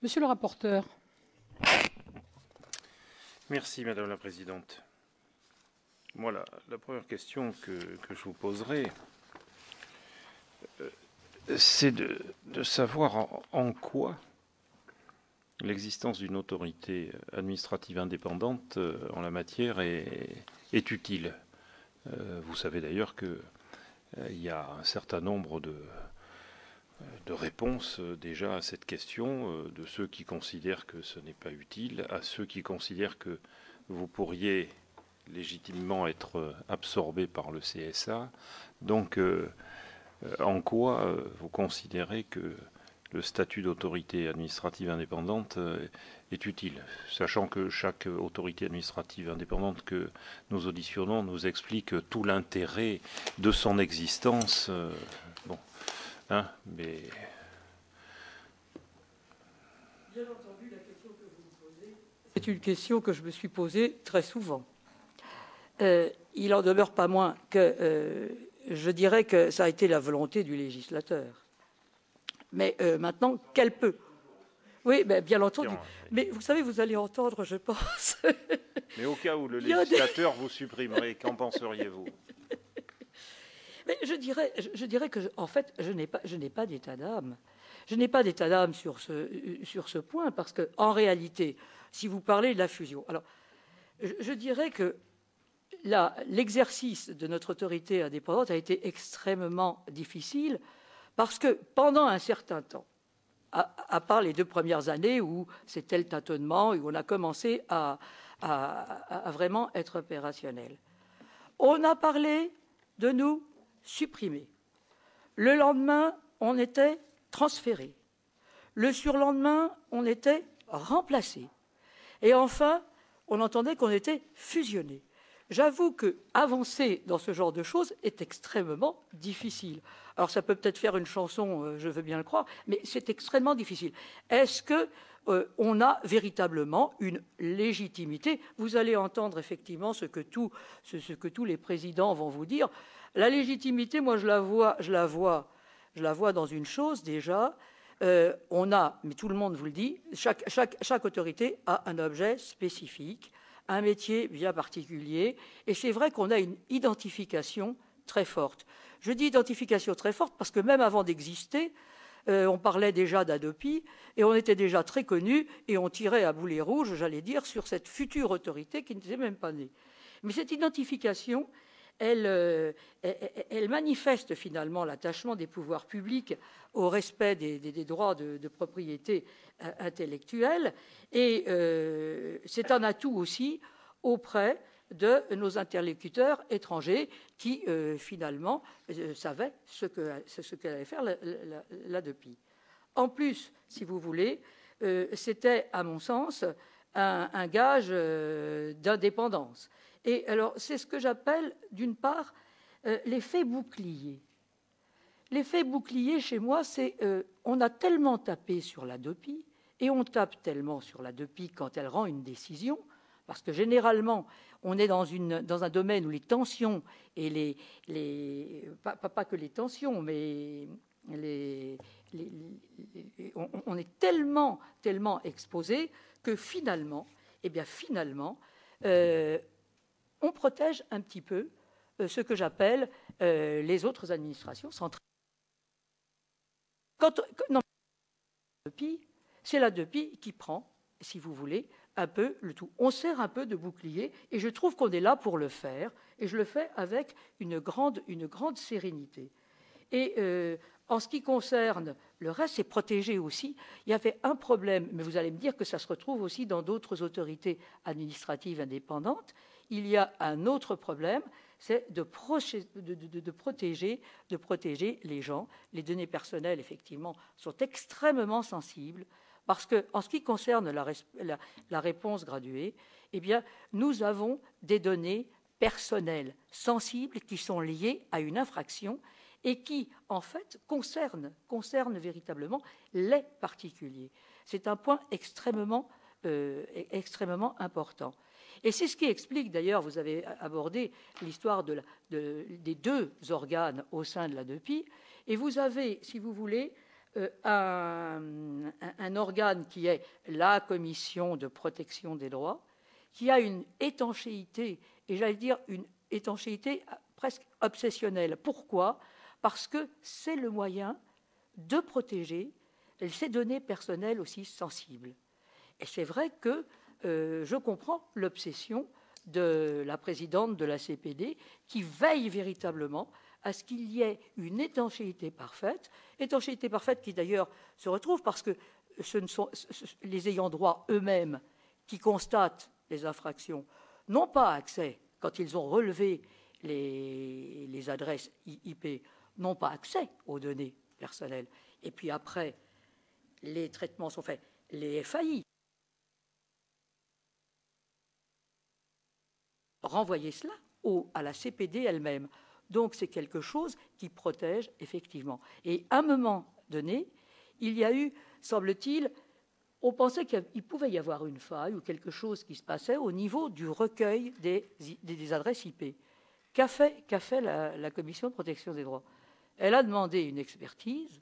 Monsieur le rapporteur. Merci Madame la Présidente. Voilà, la première question que je vous poserai, c'est de savoir en quoi l'existence d'une autorité administrative indépendante en la matière est utile. Vous savez d'ailleurs qu'il y a un certain nombre de réponses déjà à cette question, de ceux qui considèrent que ce n'est pas utile, à ceux qui considèrent que vous pourriez légitimement être absorbé par le CSA. Donc, en quoi vous considérez que le statut d'autorité administrative indépendante est utile, sachant que chaque autorité administrative indépendante que nous auditionnons nous explique tout l'intérêt de son existence. Bon, hein, mais... Bien entendu, la question que vous me posez, c'est une question que je me suis posée très souvent. Il en demeure pas moins que je dirais que ça a été la volonté du législateur. Mais maintenant, qu'elle peut. Oui, bien entendu. Mais vous savez, vous allez entendre, je pense. Mais au cas où le législateur vous supprimerait, qu'en penseriez-vous? Mais je dirais que, en fait, je n'ai pas d'état d'âme. Je n'ai pas d'état d'âme sur ce point, parce qu'en réalité, si vous parlez de la fusion, alors je dirais que l'exercice de notre autorité indépendante a été extrêmement difficile, parce que pendant un certain temps, à part les 2 premières années où c'était le tâtonnement, où on a commencé à vraiment être opérationnel, on a parlé de nous supprimer. Le lendemain, on était transféré. Le surlendemain, on était remplacé. Et enfin, on entendait qu'on était fusionné. J'avoue que avancer dans ce genre de choses est extrêmement difficile. Alors ça peut peut-être faire une chanson, je veux bien le croire, mais c'est extrêmement difficile. Est-ce que on a véritablement une légitimité? Vous allez entendre effectivement ce que tous les présidents vont vous dire. La légitimité, moi je la vois dans une chose déjà. On a, mais tout le monde vous le dit, chaque autorité a un objet spécifique, un métier bien particulier, et c'est vrai qu'on a une identification très forte. Je dis identification très forte parce que même avant d'exister, on parlait déjà d'Adopi, et on était déjà très connus, et on tirait à boulet rouge, j'allais dire, sur cette future autorité qui n'était même pas née. Mais cette identification, elle manifeste finalement l'attachement des pouvoirs publics au respect des droits de propriété intellectuelle, et c'est un atout aussi auprès de nos interlocuteurs étrangers qui finalement savaient ce qu'elle allait faire l'Adopi. En plus, si vous voulez, c'était à mon sens un gage d'indépendance. Et alors, c'est ce que j'appelle, d'une part, l'effet bouclier. L'effet bouclier, chez moi, c'est on a tellement tapé sur l'Adopi, et on tape tellement sur l'Adopi quand elle rend une décision, parce que généralement, on est dans un domaine où les tensions et pas que les tensions, mais on est tellement exposé que finalement, on protège un petit peu ce que j'appelle les autres administrations centrales. C'est l'Adopi qui prend, si vous voulez, un peu le tout. On sert un peu de bouclier, et je trouve qu'on est là pour le faire, et je le fais avec une grande sérénité. Et en ce qui concerne le reste, c'est protégé aussi. Il y avait un problème, mais vous allez me dire que ça se retrouve aussi dans d'autres autorités administratives indépendantes. Il y a un autre problème, c'est de protéger les gens. Les données personnelles, effectivement, sont extrêmement sensibles, parce qu'en ce qui concerne la réponse graduée, eh bien, nous avons des données personnelles sensibles qui sont liées à une infraction et qui, en fait, concernent véritablement les particuliers. C'est un point extrêmement important. Et c'est ce qui explique, d'ailleurs, vous avez abordé l'histoire des 2 organes au sein de l'Adopi, et vous avez, si vous voulez, un organe qui est la Commission de protection des droits, qui a une étanchéité, et j'allais dire une étanchéité presque obsessionnelle. Pourquoi? Parce que c'est le moyen de protéger ces données personnelles aussi sensibles. Et c'est vrai que je comprends l'obsession de la présidente de la CPD qui veille véritablement à ce qu'il y ait une étanchéité parfaite qui d'ailleurs se retrouve parce que ce ne sont les ayants droit eux-mêmes qui constatent les infractions n'ont pas accès, quand ils ont relevé les adresses IP, n'ont pas accès aux données personnelles. Et puis après, les traitements sont faits. Les FAI renvoyer cela à la CPD elle-même. Donc c'est quelque chose qui protège effectivement. Et à un moment donné, il y a eu, semble-t-il, on pensait qu'il pouvait y avoir une faille ou quelque chose qui se passait au niveau du recueil des adresses IP. Qu'a fait la Commission de protection des droits? Elle a demandé une expertise.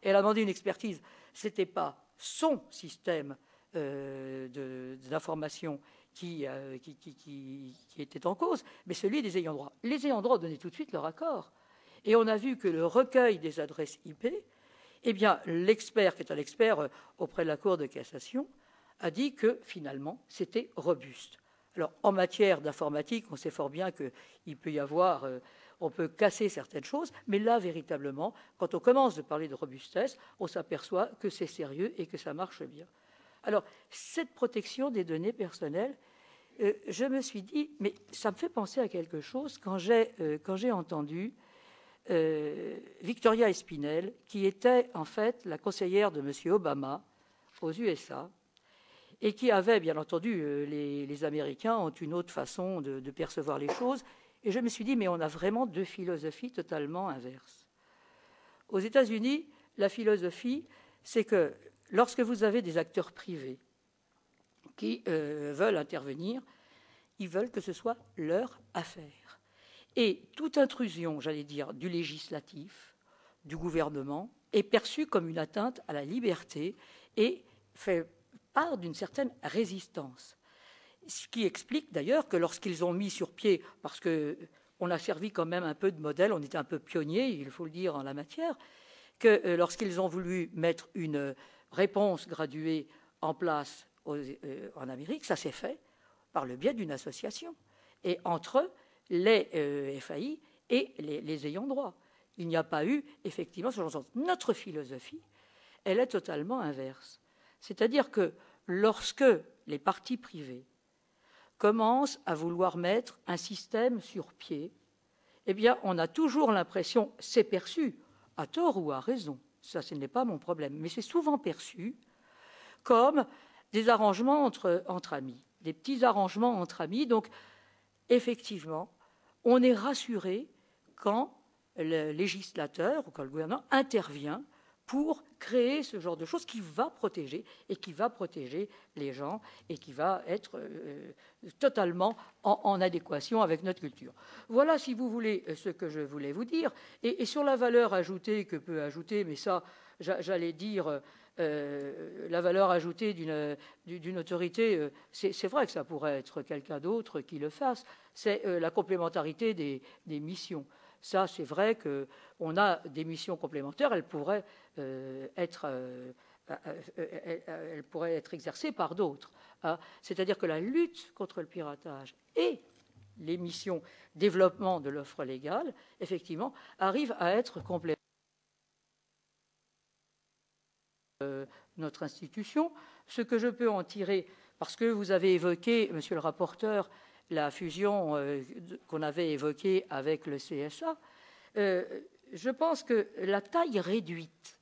Ce n'était pas son système d'information qui était en cause, mais celui des ayants droit. Les ayants droit donnaient tout de suite leur accord. Et on a vu que le recueil des adresses IP, eh bien, l'expert, qui est un expert auprès de la Cour de cassation, a dit que finalement, c'était robuste. Alors, en matière d'informatique, on sait fort bien qu'il peut y avoir, on peut casser certaines choses, mais là, véritablement, quand on commence de parler de robustesse, on s'aperçoit que c'est sérieux et que ça marche bien. Alors, cette protection des données personnelles, je me suis dit, mais ça me fait penser à quelque chose quand j'ai entendu Victoria Espinel, qui était en fait la conseillère de M. Obama aux USA, et qui avait, bien entendu, les Américains ont une autre façon de percevoir les choses, et je me suis dit, mais on a vraiment deux philosophies totalement inverses. Aux États-Unis, la philosophie, c'est que lorsque vous avez des acteurs privés qui veulent intervenir, ils veulent que ce soit leur affaire. Et toute intrusion, j'allais dire, du législatif, du gouvernement, est perçue comme une atteinte à la liberté et fait part d'une certaine résistance. Ce qui explique d'ailleurs que lorsqu'ils ont mis sur pied, parce qu'on a servi quand même un peu de modèle, on était un peu pionniers, il faut le dire, en la matière, que lorsqu'ils ont voulu mettre une réponse graduée en place en Amérique, ça s'est fait par le biais d'une association. Et entre les FAI et les ayants droit. Il n'y a pas eu, effectivement, ce genre de sens. Notre philosophie, elle est totalement inverse. C'est-à-dire que lorsque les partis privés commencent à vouloir mettre un système sur pied, eh bien, on a toujours l'impression, c'est perçu, à tort ou à raison, ça, ce n'est pas mon problème, mais c'est souvent perçu comme des arrangements entre amis, des petits arrangements entre amis. Donc, effectivement, on est rassuré quand le législateur ou quand le gouvernement intervient pour créer ce genre de choses qui va protéger et qui va protéger les gens et qui va être totalement en adéquation avec notre culture. Voilà, si vous voulez, ce que je voulais vous dire. Et sur la valeur ajoutée que peut ajouter, mais ça, j'allais dire, la valeur ajoutée d'une autorité, c'est vrai que ça pourrait être quelqu'un d'autre qui le fasse, c'est la complémentarité des missions. Ça, c'est vrai qu'on a des missions complémentaires, elles pourraient être exercées par d'autres. Hein. C'est-à-dire que la lutte contre le piratage et les missions développement de l'offre légale, effectivement, arrivent à être complémentaires. Notre institution, ce que je peux en tirer, parce que vous avez évoqué, monsieur le rapporteur, la fusion qu'on avait évoquée avec le CSA, je pense que la taille réduite,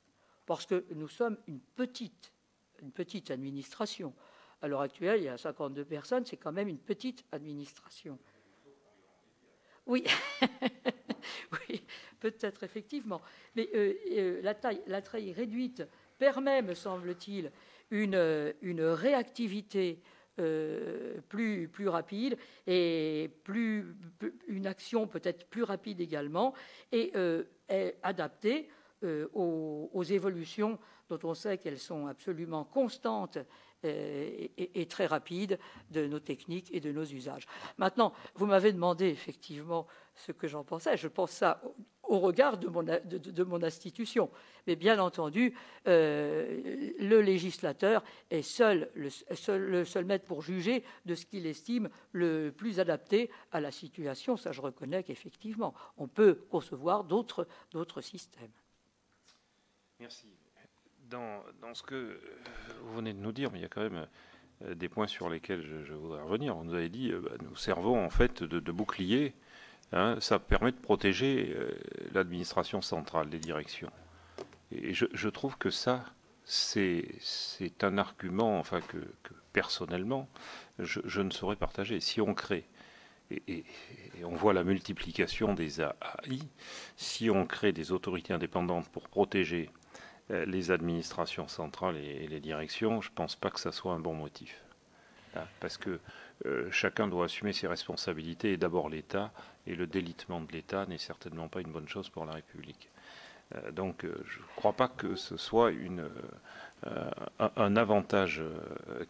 parce que nous sommes une petite administration. À l'heure actuelle, il y a 52 personnes, c'est quand même une petite administration. Oui, oui, peut-être effectivement. Mais la taille réduite permet, me semble-t-il, une réactivité plus rapide et une action peut-être plus rapide également et est adaptée aux évolutions dont on sait qu'elles sont absolument constantes et très rapides de nos techniques et de nos usages. Maintenant, vous m'avez demandé effectivement ce que j'en pensais. Je pense ça au regard de mon institution. Mais bien entendu, le législateur est le seul maître pour juger de ce qu'il estime le plus adapté à la situation. Ça, je reconnais qu'effectivement, on peut concevoir d'autres systèmes. Merci. Dans ce que vous venez de nous dire, mais il y a quand même des points sur lesquels je voudrais revenir. On nous avait dit, nous servons en fait de bouclier. Hein, ça permet de protéger l'administration centrale, les directions. Et je trouve que ça, c'est un argument, enfin que personnellement, je ne saurais partager. Si on crée, et on voit la multiplication des AI, si on crée des autorités indépendantes pour protéger les administrations centrales et les directions, je ne pense pas que ça soit un bon motif. Hein, parce que chacun doit assumer ses responsabilités, et d'abord l'État, et le délitement de l'État n'est certainement pas une bonne chose pour la République. Donc je ne crois pas que ce soit un avantage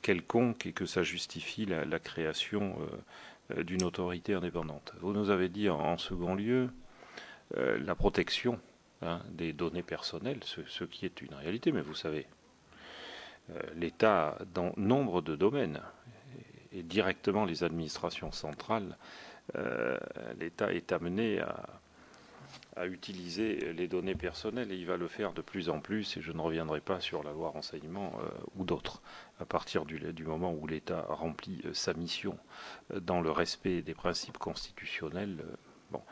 quelconque et que ça justifie la création d'une autorité indépendante. Vous nous avez dit en second lieu la protection des données personnelles, ce qui est une réalité, mais vous savez, l'État, dans nombre de domaines, et directement les administrations centrales, l'État est amené à utiliser les données personnelles et il va le faire de plus en plus, et je ne reviendrai pas sur la loi renseignement ou d'autres, à partir du moment où l'État remplit sa mission dans le respect des principes constitutionnels. Bon,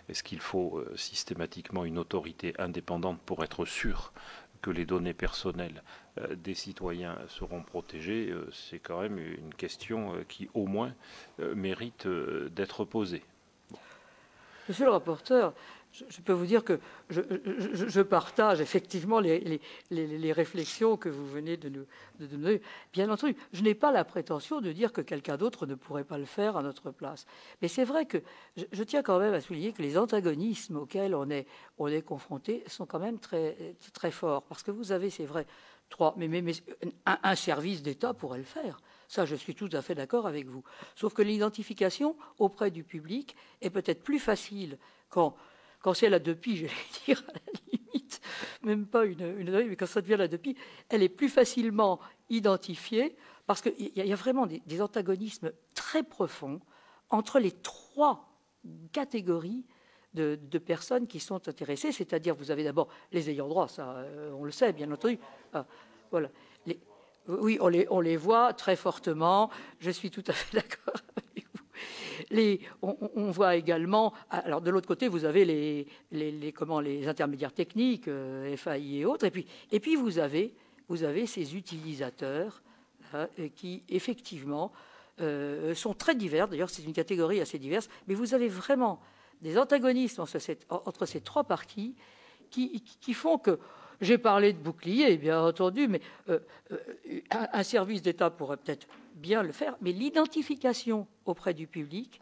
est-ce qu'il faut systématiquement une autorité indépendante pour être sûr que les données personnelles des citoyens seront protégées? C'est quand même une question qui, au moins, mérite d'être posée. Bon. Monsieur le rapporteur, je peux vous dire que je partage effectivement les réflexions que vous venez de nous donner. Bien entendu, je n'ai pas la prétention de dire que quelqu'un d'autre ne pourrait pas le faire à notre place. Mais c'est vrai que je tiens quand même à souligner que les antagonismes auxquels on est confronté sont quand même très, très forts. Parce que vous avez, c'est vrai, un service d'État pourrait le faire. Ça, je suis tout à fait d'accord avec vous. Sauf que l'identification auprès du public est peut-être plus facile quand c'est la DEPI, j'allais dire, à la limite, même pas une mais quand ça devient la DEPI, elle est plus facilement identifiée parce qu'il y a vraiment des antagonismes très profonds entre les trois catégories de personnes qui sont intéressées, c'est-à-dire vous avez d'abord les ayants droit, ça on le sait bien entendu. Ah, voilà. Oui, on les voit très fortement, je suis tout à fait d'accord avec vous. On voit également, alors de l'autre côté, vous avez les intermédiaires techniques, FAI et autres, et puis vous avez ces utilisateurs qui effectivement sont très divers. D'ailleurs, c'est une catégorie assez diverse, mais vous avez vraiment des antagonismes entre ces trois parties qui font que j'ai parlé de bouclier, bien entendu, mais un service d'État pourrait peut-être bien le faire, mais l'identification auprès du public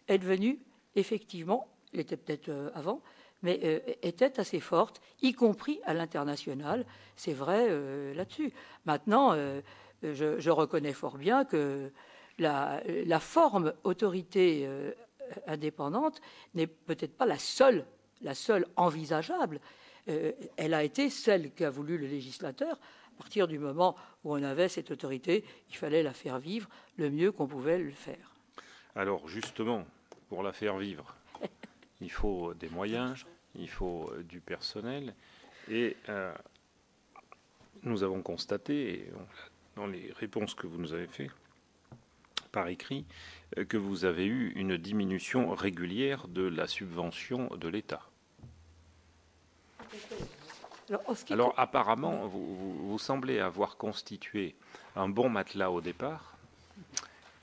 est devenue, effectivement, elle était peut-être avant, mais était assez forte, y compris à l'international, c'est vrai là-dessus. Maintenant, je reconnais fort bien que la forme autorité indépendante n'est peut-être pas la seule envisageable. Elle a été celle qu'a voulu le législateur. À partir du moment où on avait cette autorité, il fallait la faire vivre le mieux qu'on pouvait le faire. Alors justement, pour la faire vivre, il faut des moyens, il faut du personnel. Et nous avons constaté, dans les réponses que vous nous avez faites par écrit, que vous avez eu une diminution régulière de la subvention de l'État. Alors apparemment, vous semblez avoir constitué un bon matelas au départ,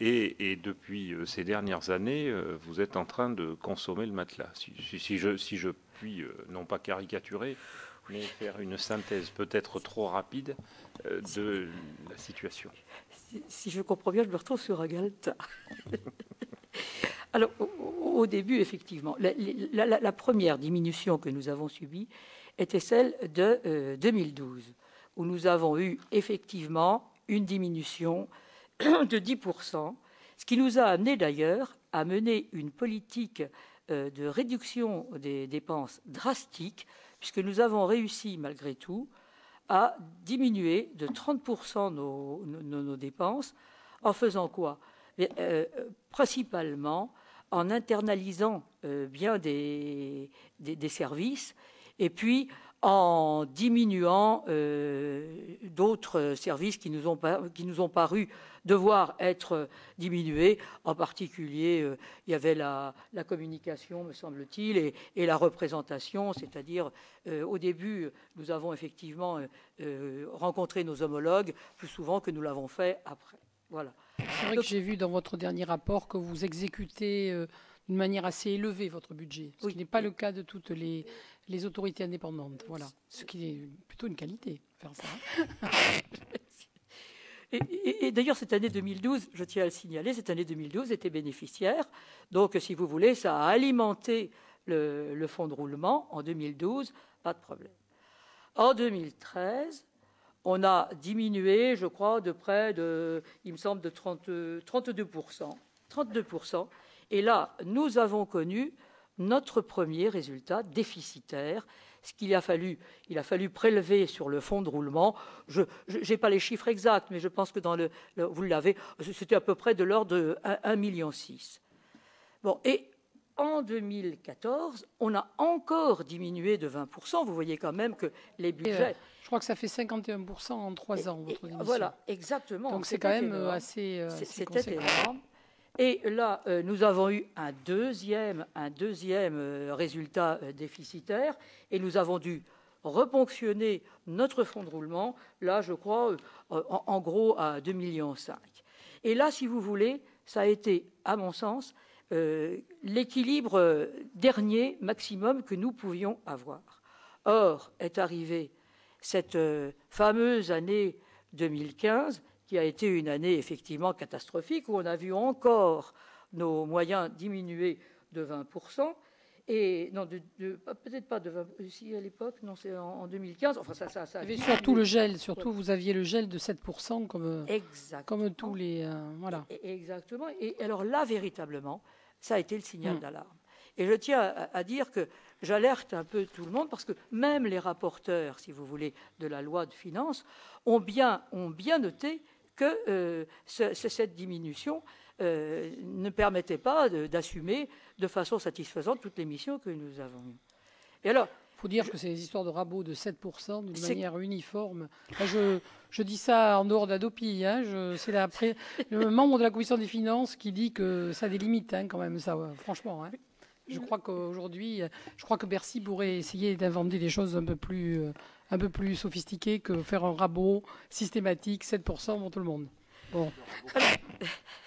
et depuis ces dernières années, vous êtes en train de consommer le matelas. Si je puis, non pas caricaturer, mais faire une synthèse peut-être trop rapide de la situation. Si je comprends bien, je me retrouve sur un galetas. Alors, au début, effectivement, la première diminution que nous avons subie était celle de 2012, où nous avons eu effectivement une diminution de 10%, ce qui nous a amené d'ailleurs à mener une politique de réduction des dépenses drastique, puisque nous avons réussi malgré tout à diminuer de 30% nos dépenses, en faisant quoi? Principalement en internalisant bien des services, et puis en diminuant d'autres services qui nous ont paru devoir être diminués. En particulier, il y avait la communication, me semble-t-il, et la représentation, c'est-à-dire au début, nous avons effectivement rencontré nos homologues plus souvent que nous l'avons fait après. Voilà. C'est vrai que j'ai vu dans votre dernier rapport que vous exécutez d'une manière assez élevée votre budget, ce qui n'est pas le cas de toutes les autorités indépendantes. Voilà, ce qui est plutôt une qualité, faire ça. Et d'ailleurs, cette année 2012, je tiens à le signaler, cette année 2012 était bénéficiaire. Donc, si vous voulez, ça a alimenté le fonds de roulement en 2012, pas de problème. En 2013, on a diminué, je crois, de près de, il me semble, de 32%. 32%. Et là, nous avons connu notre premier résultat déficitaire. Ce qu'il a fallu, il a fallu prélever sur le fonds de roulement. Je n'ai pas les chiffres exacts, mais je pense que vous l'avez, c'était à peu près de l'ordre de 1,6 million. Bon, et en 2014, on a encore diminué de 20%. Vous voyez quand même que les budgets... Je crois que ça fait 51% en 3 ans, votre diminution. Voilà, exactement. Donc c'est quand même assez c'était énorme. Et là, nous avons eu un deuxième résultat déficitaire, et nous avons dû reponctionner notre fonds de roulement, là, je crois, en gros, à 2,5 millions. Et là, si vous voulez, ça a été, à mon sens, l'équilibre dernier maximum que nous pouvions avoir. Or, est arrivée cette fameuse année 2015, qui a été une année effectivement catastrophique, où on a vu encore nos moyens diminuer de 20%, et non, peut-être pas de 20%, si à l'époque, non, c'est en 2015, enfin ça il y avait surtout le gel, surtout vous aviez le gel de 7% comme tous les... voilà. Exactement, et alors là, véritablement, ça a été le signal d'alarme. Et je tiens à dire que j'alerte un peu tout le monde, parce que même les rapporteurs, si vous voulez, de la loi de finances, ont bien noté que cette diminution ne permettait pas d'assumer de façon satisfaisante toutes les missions que nous avons eues. Et alors, il faut dire que c'est des histoires de rabot de 7% d'une manière uniforme. Je dis ça en dehors d'Adopi. C'est le membre de la commission des finances qui dit que ça a des limites, quand même, ça, franchement. Je crois qu'aujourd'hui, Bercy pourrait essayer d'inventer des choses un peu plus sophistiquées que faire un rabot systématique, 7% pour tout le monde. Bon.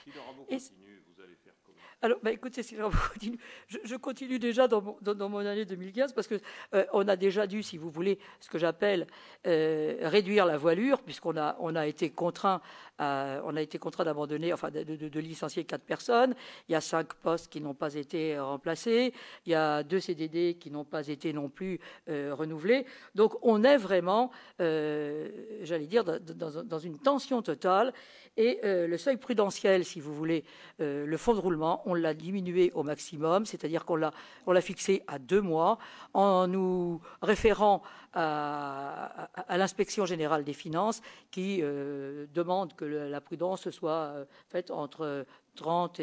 Si le rabot continue, vous allez faire comment? Alors, écoutez, si le rabot continue, je continue déjà dans mon année 2015, parce qu'on a déjà dû, si vous voulez, ce que j'appelle réduire la voilure, puisqu'on a été contraint d'abandonner, enfin de licencier 4 personnes. Il y a 5 postes qui n'ont pas été remplacés. Il y a 2 CDD qui n'ont pas été non plus renouvelés. Donc on est vraiment, j'allais dire, dans une tension totale. Et le seuil prudentiel, si vous voulez, le fonds de roulement, on l'a diminué au maximum, c'est-à-dire qu'on l'a fixé à 2 mois en nous référant à l'inspection générale des finances qui demande que la prudence soit faite entre 60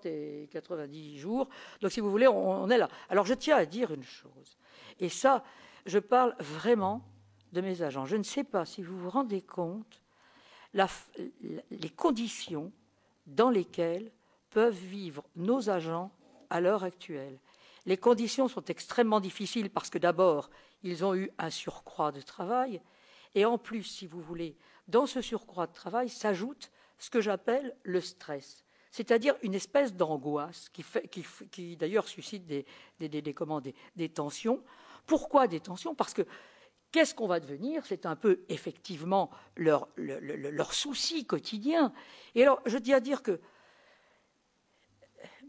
et 90 jours. Donc, si vous voulez, on est là. Alors, je tiens à dire une chose. Et ça, je parle vraiment de mes agents. Je ne sais pas si vous vous rendez compte les conditions dans lesquelles peuvent vivre nos agents à l'heure actuelle. Les conditions sont extrêmement difficiles parce que d'abord, ils ont eu un surcroît de travail. Et en plus, si vous voulez, dans ce surcroît de travail s'ajoute ce que j'appelle le stress, c'est-à-dire une espèce d'angoisse qui d'ailleurs suscite des tensions. Pourquoi des tensions? Parce que qu'est-ce qu'on va devenir? C'est un peu effectivement leur souci quotidien. Et alors, je tiens à dire que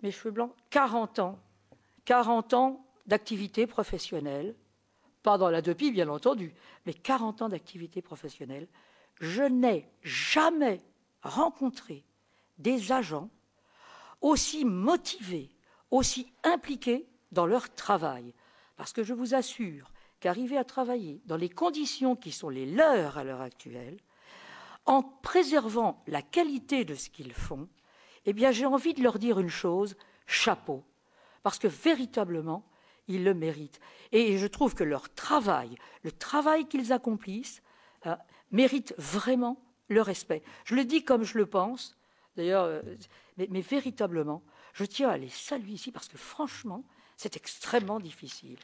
mes cheveux blancs, 40 ans d'activité professionnelle, pas dans la DEPI, bien entendu, mais 40 ans d'activité professionnelle, je n'ai jamais rencontré des agents aussi motivés, aussi impliqués dans leur travail. Parce que je vous assure qu'arriver à travailler dans les conditions qui sont les leurs à l'heure actuelle, en préservant la qualité de ce qu'ils font, eh bien, j'ai envie de leur dire une chose, chapeau, parce que véritablement, ils le méritent. Et je trouve que leur travail, le travail qu'ils accomplissent, mérite vraiment le respect. Je le dis comme je le pense, d'ailleurs, mais véritablement, je tiens à les saluer ici, parce que franchement, c'est extrêmement difficile.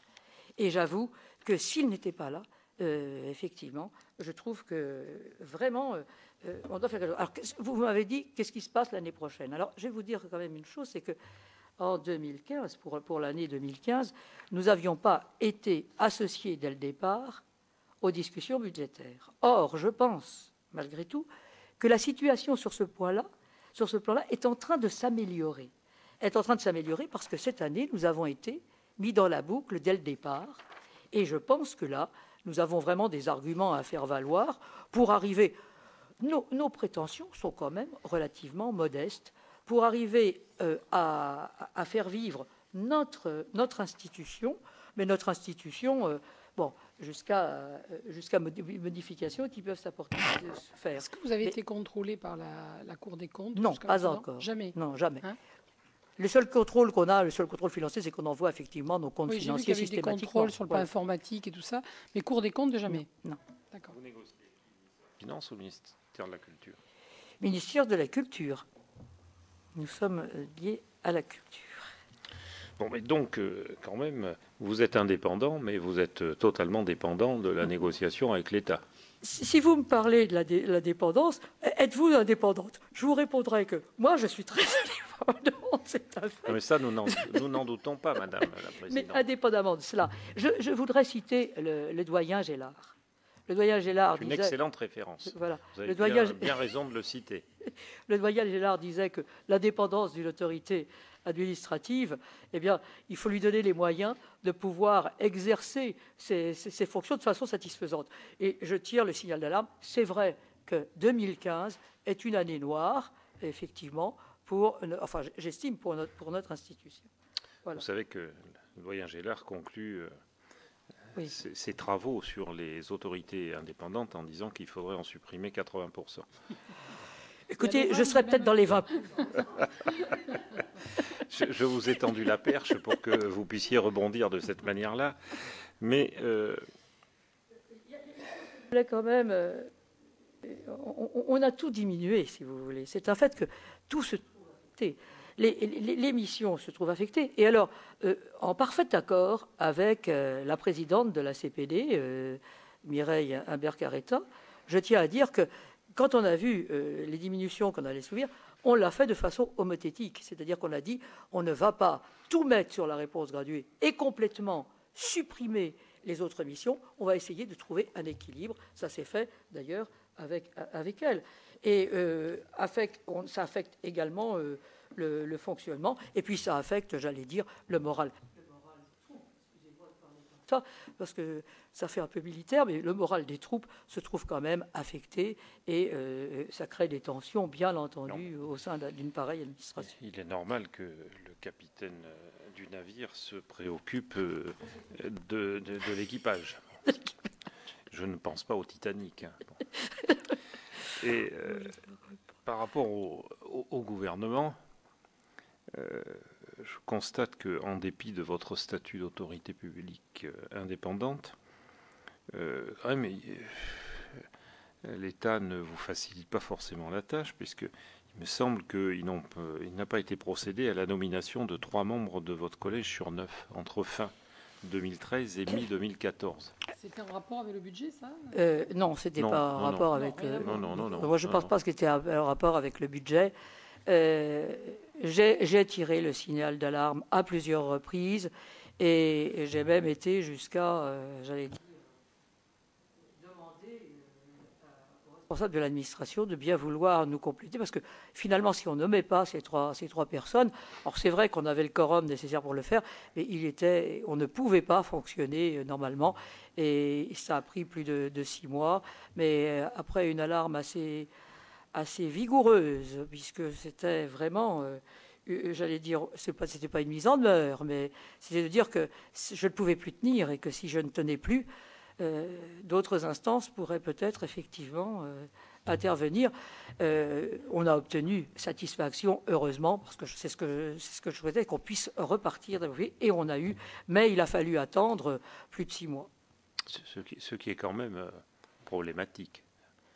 Et j'avoue que s'ils n'étaient pas là, effectivement, je trouve que vraiment, on doit faire quelque chose. Alors, vous m'avez dit, qu'est-ce qui se passe l'année prochaine? Alors, je vais vous dire quand même une chose, c'est que en 2015, pour l'année 2015, nous n'avions pas été associés dès le départ aux discussions budgétaires. Or, je pense, malgré tout, que la situation sur ce plan-là, est en train de s'améliorer. Est en train de s'améliorer parce que cette année, nous avons été mis dans la boucle dès le départ. Et je pense que là, nous avons vraiment des arguments à faire valoir pour arriver. Nos prétentions sont quand même relativement modestes pour arriver à faire vivre notre institution, mais notre institution, jusqu'à modifications qui peuvent s'apporter faire. Est-ce que vous avez été contrôlé par la Cour des comptes? Non, pas encore. Jamais. Non, jamais. Hein? Le seul contrôle qu'on a, le seul contrôle financier, c'est qu'on envoie effectivement nos comptes financiers systématiquement. J'ai vu qu'il y avait des contrôles sur le plan informatique et tout ça, mais Cour des comptes, de jamais. Non. D'accord. Vous négociez Finance ou ministère de la Culture? Ministère de la Culture. Nous sommes liés à la culture. Bon, mais donc, quand même, vous êtes indépendant, mais vous êtes totalement dépendant de la négociation avec l'État. Si vous me parlez de la dépendance, êtes-vous indépendante? Je vous répondrai que moi, je suis très indépendante, c'est un fait. Non, mais ça, nous n'en doutons pas, Madame la Présidente. Mais indépendamment de cela, je voudrais citer le doyen Gélard. Le doyen Gélard disait... Une excellente référence. Voilà. Vous avez bien raison de le citer. Le doyen Gélard disait que l'indépendance d'une autorité administrative, eh bien, il faut lui donner les moyens de pouvoir exercer ses fonctions de façon satisfaisante. Et je tire le signal d'alarme. C'est vrai que 2015 est une année noire, effectivement, j'estime pour notre institution. Voilà. Vous savez que le doyen Gélard conclut ses travaux sur les autorités indépendantes en disant qu'il faudrait en supprimer 80%. Écoutez, je serais peut-être dans les 20%. Je vous ai tendu la perche pour que vous puissiez rebondir de cette manière-là. Mais quand même, on a tout diminué, si vous voulez. C'est un fait que tout se trouve affecté. Les missions se trouvent affectées. Et alors, en parfait accord avec la présidente de la CPD, Mireille Imbert-Carretta, je tiens à dire que quand on a vu les diminutions qu'on allait subir, on l'a fait de façon homothétique. C'est-à-dire qu'on a dit on ne va pas tout mettre sur la réponse graduée et complètement supprimer les autres missions. On va essayer de trouver un équilibre. Ça s'est fait d'ailleurs avec elle. Et ça affecte également le fonctionnement. Et puis ça affecte, j'allais dire, le moral. Parce que ça fait un peu militaire, mais le moral des troupes se trouve quand même affecté et ça crée des tensions, bien entendu, au sein d'une pareille administration. Il est normal que le capitaine du navire se préoccupe de l'équipage. Je ne pense pas au Titanic. Hein. Bon. Et par rapport au gouvernement, je constate qu'en dépit de votre statut d'autorité publique indépendante, l'État ne vous facilite pas forcément la tâche, puisqu'il me semble qu'il n'a pas été procédé à la nomination de 3 membres de votre collège sur 9, entre fin 2013 et mi-2014. C'était en rapport avec le budget, ça? Non, c'était pas en rapport avec... Non. Moi, je ne pense pas que c'était en rapport avec le budget. J'ai tiré le signal d'alarme à plusieurs reprises et j'ai même été jusqu'à, j'allais dire, demander au responsable de l'administration de bien vouloir nous compléter, parce que finalement, si on ne nommait pas ces trois personnes, alors c'est vrai qu'on avait le quorum nécessaire pour le faire, mais on ne pouvait pas fonctionner normalement, et ça a pris plus de 6 mois, mais après une alarme assez vigoureuse, puisque c'était vraiment, j'allais dire, c'était pas une mise en demeure, mais c'était de dire que je ne pouvais plus tenir, et que si je ne tenais plus, d'autres instances pourraient peut-être effectivement intervenir. On a obtenu satisfaction, heureusement, parce que c'est ce que je souhaitais, qu'on puisse repartir, et on a eu, mais il a fallu attendre plus de 6 mois. Ce qui est quand même problématique.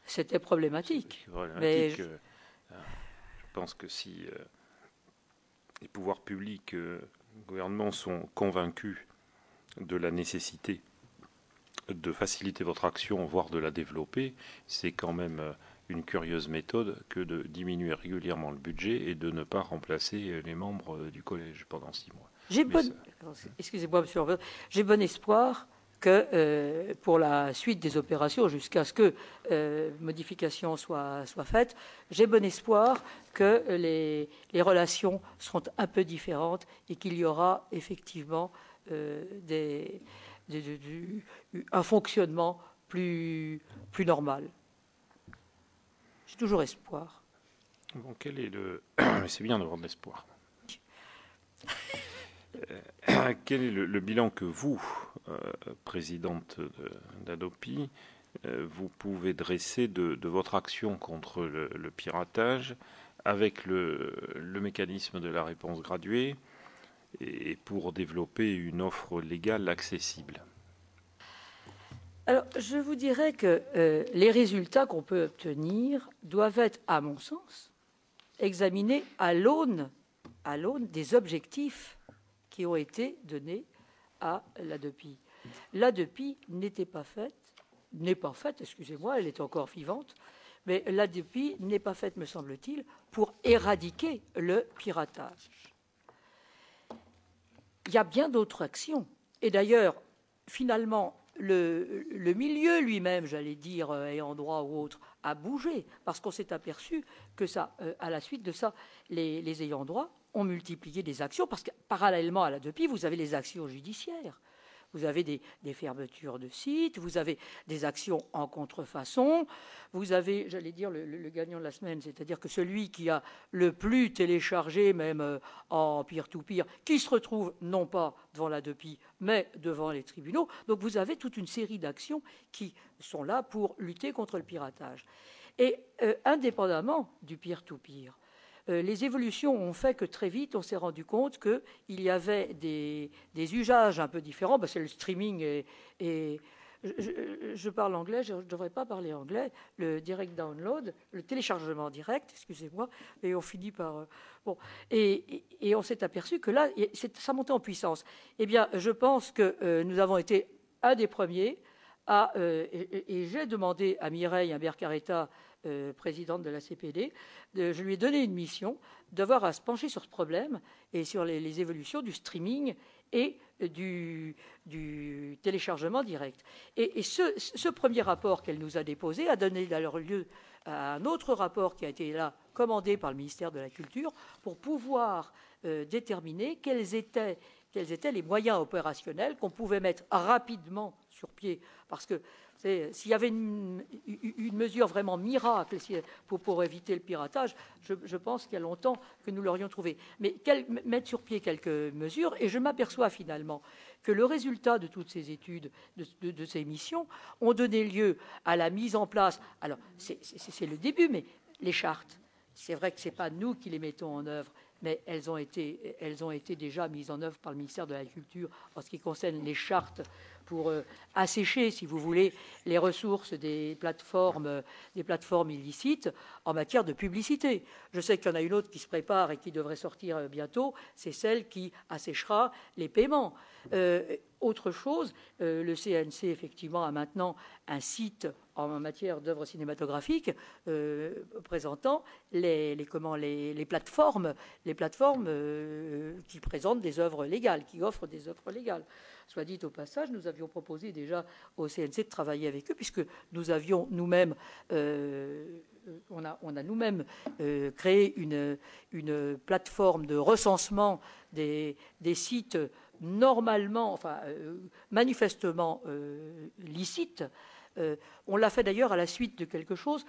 C'était problématique. Mais je pense que si les pouvoirs publics, le gouvernement sont convaincus de la nécessité de faciliter votre action, voire de la développer, c'est quand même une curieuse méthode que de diminuer régulièrement le budget et de ne pas remplacer les membres du collège pendant 6 mois. Excusez-moi, monsieur le président, j'ai bon espoir que pour la suite des opérations, jusqu'à ce que modifications soient faites, j'ai bon espoir que les relations seront un peu différentes et qu'il y aura effectivement un fonctionnement plus normal. J'ai toujours espoir. Bon, quel est le... C'est bien d'avoir de l'espoir. Quel est le bilan que vous, présidente d'Hadopi, vous pouvez dresser de votre action contre le piratage avec le mécanisme de la réponse graduée et pour développer une offre légale accessible? Alors, je vous dirais que les résultats qu'on peut obtenir doivent être, à mon sens, examinés à l'aune des objectifs qui ont été donnés à l'Hadopi. L'Hadopi n'est pas faite, excusez-moi, elle est encore vivante, mais l'Hadopi n'est pas faite, me semble-t-il, pour éradiquer le piratage. Il y a bien d'autres actions. Et d'ailleurs, finalement, le milieu lui-même, j'allais dire, ayant droit ou autre, a bougé, parce qu'on s'est aperçu que ça, à la suite de ça, les ayants droit ont multiplié des actions, parce que parallèlement à l'Hadopi, vous avez les actions judiciaires. Vous avez des fermetures de sites, vous avez des actions en contrefaçon, vous avez, j'allais dire, le gagnant de la semaine, c'est-à-dire que celui qui a le plus téléchargé, même en peer-to-peer, qui se retrouve non pas devant l'Hadopi, mais devant les tribunaux. Donc vous avez toute une série d'actions qui sont là pour lutter contre le piratage. Et indépendamment du peer-to-peer, les évolutions ont fait que très vite, on s'est rendu compte qu'il y avait des usages un peu différents. C'est le streaming et je parle anglais, je ne devrais pas parler anglais, le direct download, le téléchargement direct, excusez-moi, et on finit par... Et on s'est aperçu que là, ça montait en puissance. Eh bien, je pense que nous avons été un des premiers et j'ai demandé à Mireille Imbert-Carretta, présidente de la CPD, je lui ai donné une mission d'avoir à se pencher sur ce problème et sur les évolutions du streaming et du téléchargement direct. Et ce premier rapport qu'elle nous a déposé a donné d'ailleurs lieu à un autre rapport qui a été là commandé par le ministère de la Culture pour pouvoir déterminer quels étaient les moyens opérationnels qu'on pouvait mettre rapidement sur pied. Parce que s'il y avait une mesure vraiment miracle pour éviter le piratage, je pense qu'il y a longtemps que nous l'aurions trouvé. Mais mettre sur pied quelques mesures, et je m'aperçois finalement que le résultat de toutes ces études, de ces missions, ont donné lieu à la mise en place. Alors, c'est le début, mais les chartes, c'est vrai que ce n'est pas nous qui les mettons en œuvre, mais elles ont été déjà mises en œuvre par le ministère de la Culture en ce qui concerne les chartes pour assécher, si vous voulez, les ressources des plateformes illicites en matière de publicité. Je sais qu'il y en a une autre qui se prépare et qui devrait sortir bientôt, c'est celle qui asséchera les paiements. Autre chose, le CNC, effectivement, a maintenant un site en matière d'œuvres cinématographiques présentant les plateformes qui présentent des œuvres légales, qui offrent des œuvres légales. Soit dit au passage, nous avions proposé déjà au CNC de travailler avec eux, puisque nous avions nous-mêmes, on a nous-mêmes créé une plateforme de recensement des sites normalement, enfin manifestement licites. On l'a fait d'ailleurs à la suite de quelque chose.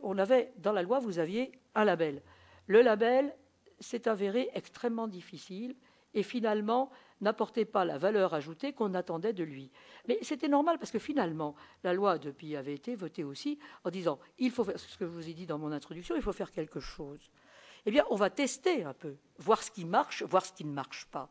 On avait dans la loi, vous aviez un label. Le label s'est avéré extrêmement difficile et finalement n'apportait pas la valeur ajoutée qu'on attendait de lui. Mais c'était normal parce que finalement, la loi depuis avait été votée aussi en disant, il faut faire, ce que je vous ai dit dans mon introduction, il faut faire quelque chose. Eh bien, on va tester un peu, voir ce qui marche, voir ce qui ne marche pas.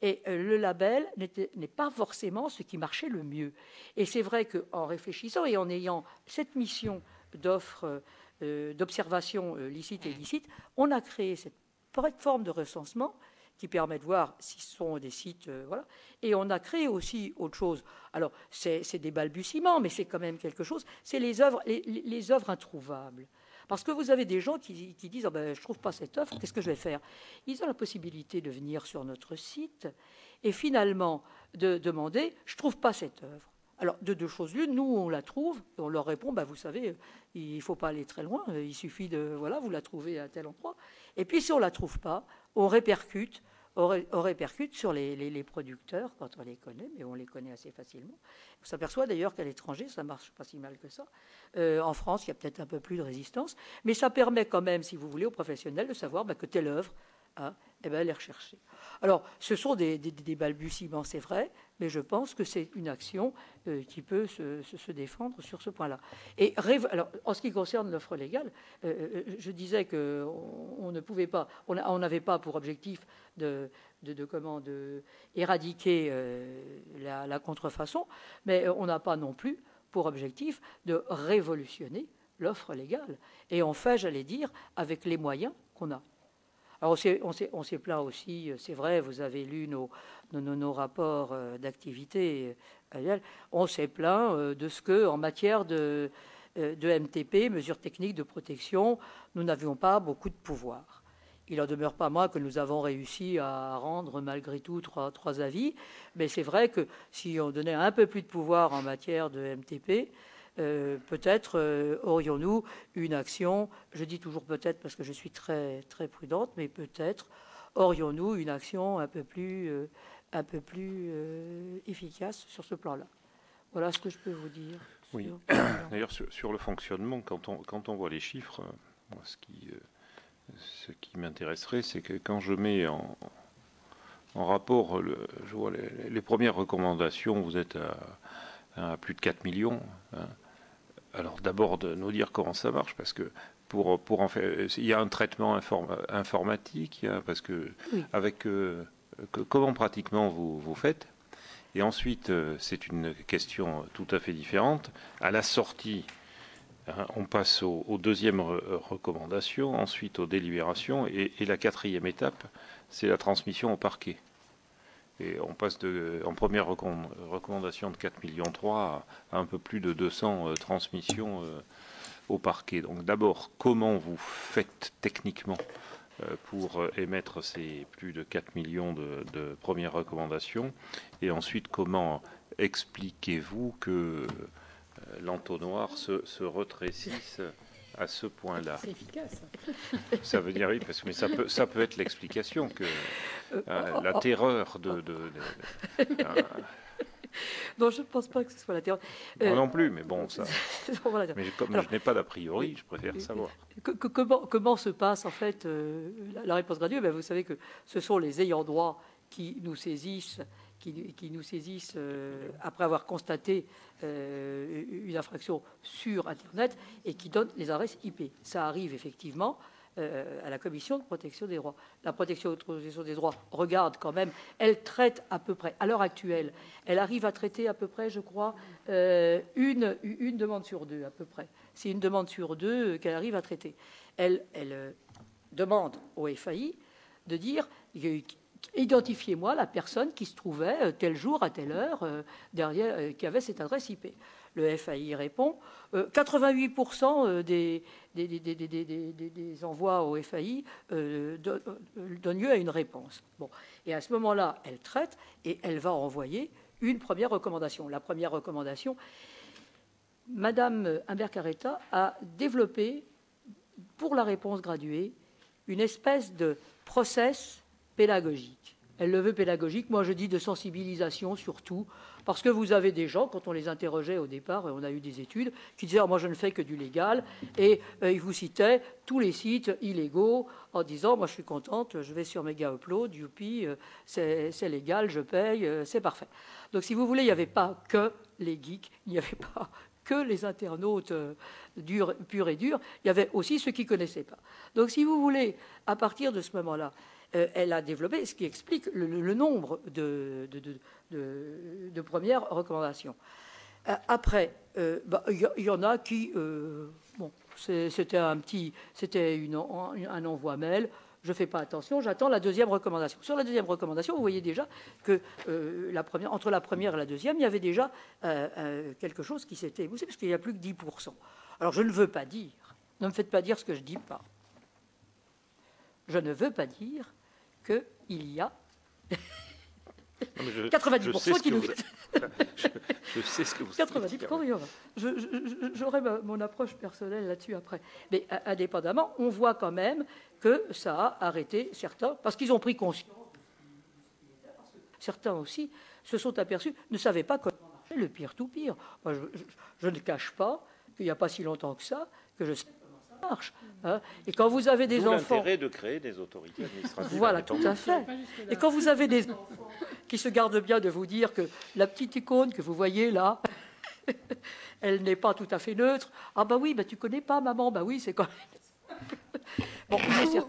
Et le label n'est pas forcément ce qui marchait le mieux. Et c'est vrai qu'en réfléchissant et en ayant cette mission d'offre, d'observation licite et illicite, on a créé cette plateforme de recensement qui permet de voir si ce sont des sites, voilà. Et on a créé aussi autre chose. Alors, c'est des balbutiements, mais c'est quand même quelque chose. C'est les œuvres introuvables. Parce que vous avez des gens qui disent oh ben, « je ne trouve pas cette œuvre, qu'est-ce que je vais faire ?» Ils ont la possibilité de venir sur notre site et finalement de demander « je ne trouve pas cette œuvre ». Alors, de deux choses l'une, nous, on la trouve, et on leur répond bah, « vous savez, il ne faut pas aller très loin, il suffit de, voilà, vous la trouvez à tel endroit ». Et puis, si on ne la trouve pas, on répercute sur les producteurs, quand on les connaît, mais on les connaît assez facilement. On s'aperçoit d'ailleurs qu'à l'étranger, ça ne marche pas si mal que ça. En France, il y a peut-être un peu plus de résistance, mais ça permet quand même, si vous voulez, aux professionnels de savoir que telle œuvre, eh ben, elle est recherchée. Alors, ce sont des balbutiements, c'est vrai, mais je pense que c'est une action qui peut se défendre sur ce point-là. Et alors, en ce qui concerne l'offre légale, je disais qu'on ne pouvait pas, on n'avait pas pour objectif éradiquer la contrefaçon, mais on n'a pas non plus pour objectif de révolutionner l'offre légale. Et on fait, j'allais dire, avec les moyens qu'on a. Alors on s'est plaint aussi, c'est vrai, vous avez lu nos rapports d'activité annuels, on s'est plaint de ce que, en matière de MTP, mesures techniques de protection, nous n'avions pas beaucoup de pouvoir. Il n'en demeure pas moins que nous avons réussi à rendre malgré tout trois avis, mais c'est vrai que si on donnait un peu plus de pouvoir en matière de MTP, peut-être aurions-nous une action, je dis toujours peut-être parce que je suis très, très prudente, mais peut-être aurions-nous une action un peu plus efficace sur ce plan-là. Voilà ce que je peux vous dire. Oui, d'ailleurs sur le fonctionnement, quand on voit les chiffres, moi, ce qui m'intéresserait, c'est que quand je mets en rapport, je vois les premières recommandations, vous êtes à plus de 4 millions. Hein. Alors d'abord de nous dire comment ça marche, parce que pour en faire, il y a un traitement informatique, parce que oui. Avec comment pratiquement vous faites. Et ensuite, c'est une question tout à fait différente. À la sortie, hein, on passe aux deuxièmes recommandations, ensuite aux délibérations, et la quatrième étape, c'est la transmission au parquet. Et on passe en première recommandation de 4,3 millions à un peu plus de 200 transmissions au parquet. Donc d'abord, comment vous faites techniquement pour émettre ces plus de 4 millions de premières recommandations? Et ensuite, comment expliquez-vous que l'entonnoir se rétrécisse à ce point-là? C'est efficace. Ça veut dire oui, parce que ça peut être l'explication que la terreur non, je ne pense pas que ce soit la terreur. Moi non plus, mais bon, ça. Mais comme je n'ai pas d'a priori, je préfère savoir. Comment se passe en fait la réponse graduée? Ben, vous savez que ce sont les ayants droit qui nous saisissent. Qui nous saisissent après avoir constaté une infraction sur Internet et qui donnent les adresses IP. Ça arrive effectivement à la Commission de protection des droits. La protection de protection des droits regarde quand même, elle traite à peu près, à l'heure actuelle, elle arrive à traiter à peu près, je crois, une demande sur deux à peu près. C'est une demande sur deux qu'elle arrive à traiter. Elle demande au FAI de dire... Identifiez-moi la personne qui se trouvait tel jour à telle heure derrière, qui avait cette adresse IP. le FAI répond. 88% des envois au FAI donnent lieu à une réponse. Bon. Et à ce moment-là, elle traite et elle va envoyer une première recommandation. La première recommandation, Madame Humbert-Carretta a développé, pour la réponse graduée, une espèce de process pédagogique. Elle le veut pédagogique, moi je dis de sensibilisation surtout, parce que vous avez des gens, quand on les interrogeait au départ, on a eu des études, qui disaient moi je ne fais que du légal, et ils vous citaient tous les sites illégaux en disant moi je suis contente, je vais sur Mega Upload, youpi, c'est légal, je paye, c'est parfait. Donc si vous voulez, il n'y avait pas que les geeks, il n'y avait pas que les internautes purs et durs, il y avait aussi ceux qui ne connaissaient pas. Donc si vous voulez, à partir de ce moment-là, elle a développé, ce qui explique le nombre de premières recommandations. Après, il y en a qui, bon, c'était un envoi mail. Je ne fais pas attention, j'attends la deuxième recommandation. Sur la deuxième recommandation, vous voyez déjà que entre la première et la deuxième, il y avait déjà quelque chose qui s'était émoussé, parce qu'il n'y a plus que 10%. Alors je ne veux pas dire, ne me faites pas dire ce que je ne dis pas. Je ne veux pas dire qu'il y a 90% qui nous... Je sais ce que vous 90%, j'aurai mon approche personnelle là-dessus après. Mais indépendamment, on voit quand même que ça a arrêté certains, parce qu'ils ont pris conscience. Certains aussi se sont aperçus, ne savaient pas comment marchait le peer-to-peer. Moi, je ne cache pas qu'il n'y a pas si longtemps que ça, que je sais comment ça marche. Hein. Et quand vous avez des enfants... l'intérêt de créer des autorités administratives. Voilà, tout à fait. Et quand vous avez des enfants qui se gardent bien de vous dire que la petite icône que vous voyez là, elle n'est pas tout à fait neutre. Ah bah oui, bah tu connais pas maman, bah oui, c'est quand même... Bon,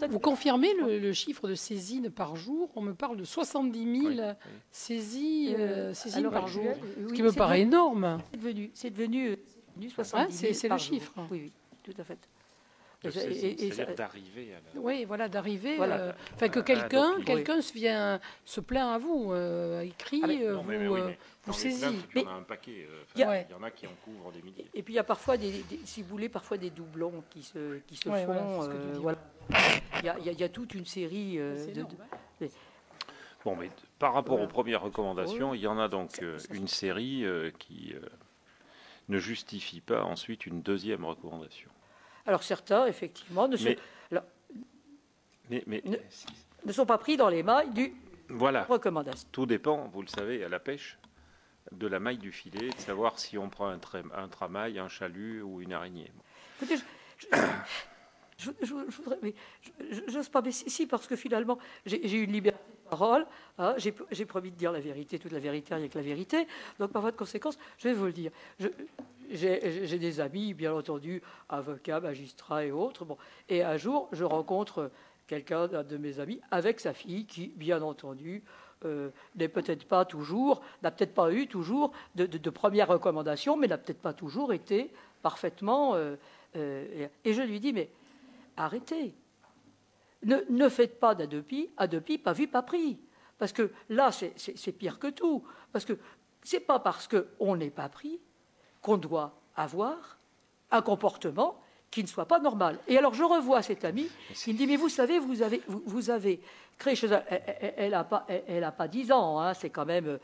vous confirmez le chiffre de saisines par jour? On me parle de 70 000 saisies par jour, ce qui me paraît énorme. C'est devenu 70 000 c'est par le jour. chiffre. Oui, tout à fait. C'est-à-dire d'arriver à la... Oui, voilà, d'arriver. Voilà. Que quelqu'un se plaint à vous, écrit, vous saisit. Il y en a un paquet. Il y en a qui en couvrent des milliers. Et puis il y a parfois, si vous voulez, parfois des doublons qui se font. Voilà. Il y a toute une série de... Bon, mais par rapport aux premières recommandations, il y en a donc une série qui ne justifie pas ensuite une deuxième recommandation. Alors certains, effectivement, ne sont pas pris dans les mailles du recommandation. Tout dépend, vous le savez, à la pêche, de la maille du filet, de savoir si on prend un tramail, un chalut ou une araignée. Écoutez, je voudrais, mais j'ose pas, mais si, parce que finalement, j'ai une liberté de parole, hein, j'ai promis de dire la vérité, toute la vérité, rien que la vérité, donc par voie de conséquence, je vais vous le dire. J'ai des amis, bien entendu, avocats, magistrats et autres. Bon. Et un jour, je rencontre quelqu'un de mes amis avec sa fille qui, bien entendu, n'est peut-être pas toujours, n'a peut-être pas eu toujours de première recommandation, mais n'a peut-être pas toujours été parfaitement... et je lui dis, mais arrêtez. Ne faites pas d'Adopi, pas vu, pas pris. Parce que là, c'est pire que tout. Parce que c'est pas parce qu'on n'est pas pris qu'on doit avoir un comportement qui ne soit pas normal. Et alors je revois cet ami, il me dit, mais vous savez, vous avez créé chez elle, elle a pas 10 ans, hein, c'est quand même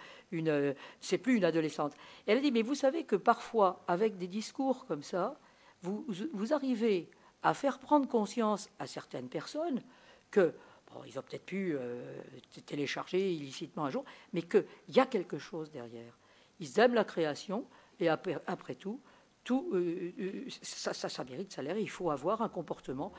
c'est plus une adolescente. Et elle a dit, mais vous savez que parfois, avec des discours comme ça, vous arrivez à faire prendre conscience à certaines personnes que, bon, ils ont peut-être pu télécharger illicitement un jour, mais qu'il y a quelque chose derrière. Ils aiment la création, et après tout, ça mérite salaire. Il faut avoir un comportement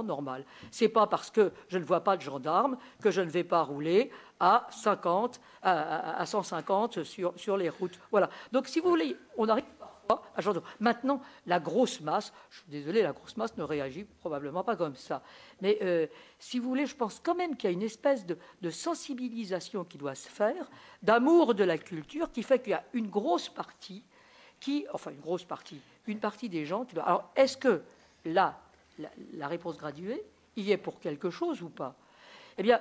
normal. C'est pas parce que je ne vois pas de gendarme que je ne vais pas rouler à 150 sur les routes. Voilà. Donc, si vous voulez, on arrive parfois à genre. Maintenant, la grosse masse, je suis désolé, la grosse masse ne réagit probablement pas comme ça. Mais si vous voulez, je pense quand même qu'il y a une espèce de sensibilisation qui doit se faire, d'amour de la culture, qui fait qu'il y a une grosse partie une partie des gens... Alors, est-ce que là, la réponse graduée, il y est pour quelque chose ou pas? Eh bien,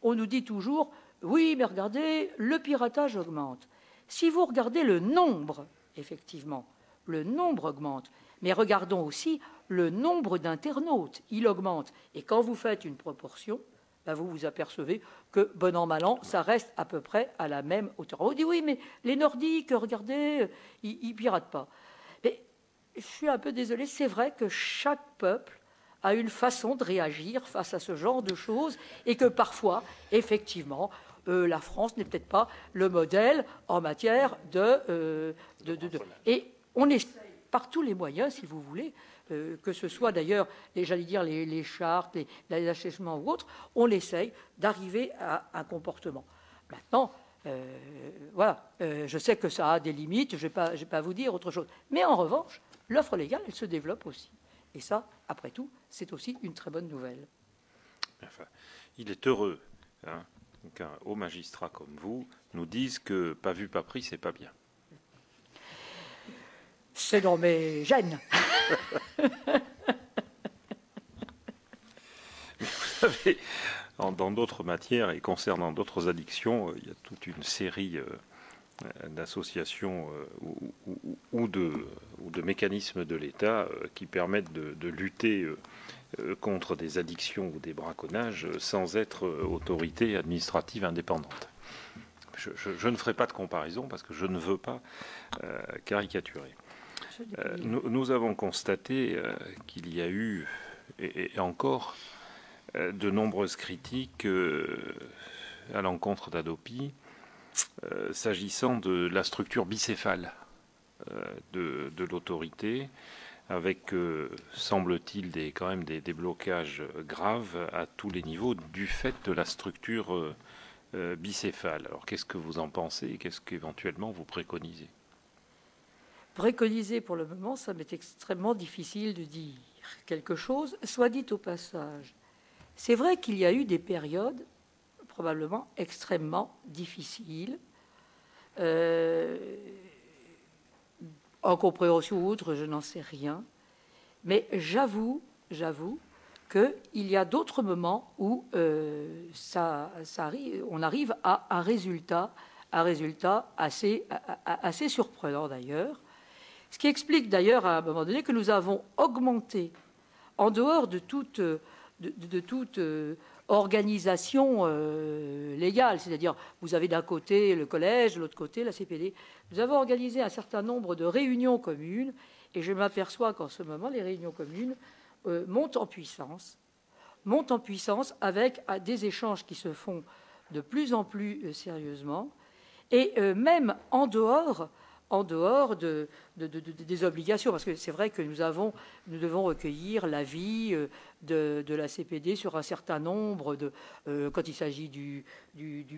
on nous dit toujours, oui, mais regardez, le piratage augmente. Si vous regardez le nombre, effectivement, le nombre augmente. Mais regardons aussi le nombre d'internautes. Il augmente. Et quand vous faites une proportion, ben vous vous apercevez que, bon an, mal an, ça reste à peu près à la même hauteur. On dit oui, mais les Nordiques, regardez, ils piratent pas. Mais je suis un peu désolé, c'est vrai que chaque peuple a une façon de réagir face à ce genre de choses et que parfois, effectivement, la France n'est peut-être pas le modèle en matière Et on essaye par tous les moyens, si vous voulez, que ce soit d'ailleurs, j'allais dire, les chartes, les achèvements ou autres, on essaye d'arriver à un comportement. Maintenant, voilà, je sais que ça a des limites, je ne vais pas vous dire autre chose. Mais en revanche, l'offre légale, elle se développe aussi. Et ça, après tout, c'est aussi une très bonne nouvelle. Enfin, il est heureux qu'un haut magistrat comme vous nous dise que pas vu, pas pris, c'est pas bien. C'est dans mes gènes. Vous savez, dans d'autres matières et concernant d'autres addictions, il y a toute une série d'associations ou de mécanismes de l'État qui permettent de lutter contre des addictions ou des braconnages sans être autorité administrative indépendante. Je ne ferai pas de comparaison parce que je ne veux pas caricaturer. Nous avons constaté qu'il y a eu, et encore, de nombreuses critiques à l'encontre d'Hadopi s'agissant de la structure bicéphale de l'autorité, avec, semble-t-il, quand même des blocages graves à tous les niveaux du fait de la structure bicéphale. Alors qu'est-ce que vous en pensez et qu'est-ce qu'éventuellement vous préconisez ? Préconiser pour le moment, ça m'est extrêmement difficile de dire quelque chose. Soit dit au passage, c'est vrai qu'il y a eu des périodes probablement extrêmement difficiles, en compréhension ou autre, je n'en sais rien. Mais j'avoue qu'il y a d'autres moments où on arrive à un résultat assez surprenant d'ailleurs. Ce qui explique d'ailleurs à un moment donné que nous avons augmenté, en dehors de toute organisation légale, c'est-à-dire vous avez d'un côté le collège, de l'autre côté la CPD, nous avons organisé un certain nombre de réunions communes et je m'aperçois qu'en ce moment les réunions communes montent en puissance avec des échanges qui se font de plus en plus sérieusement et même en dehors des obligations, parce que c'est vrai que nous devons recueillir l'avis de la CPD sur un certain nombre quand il s'agit du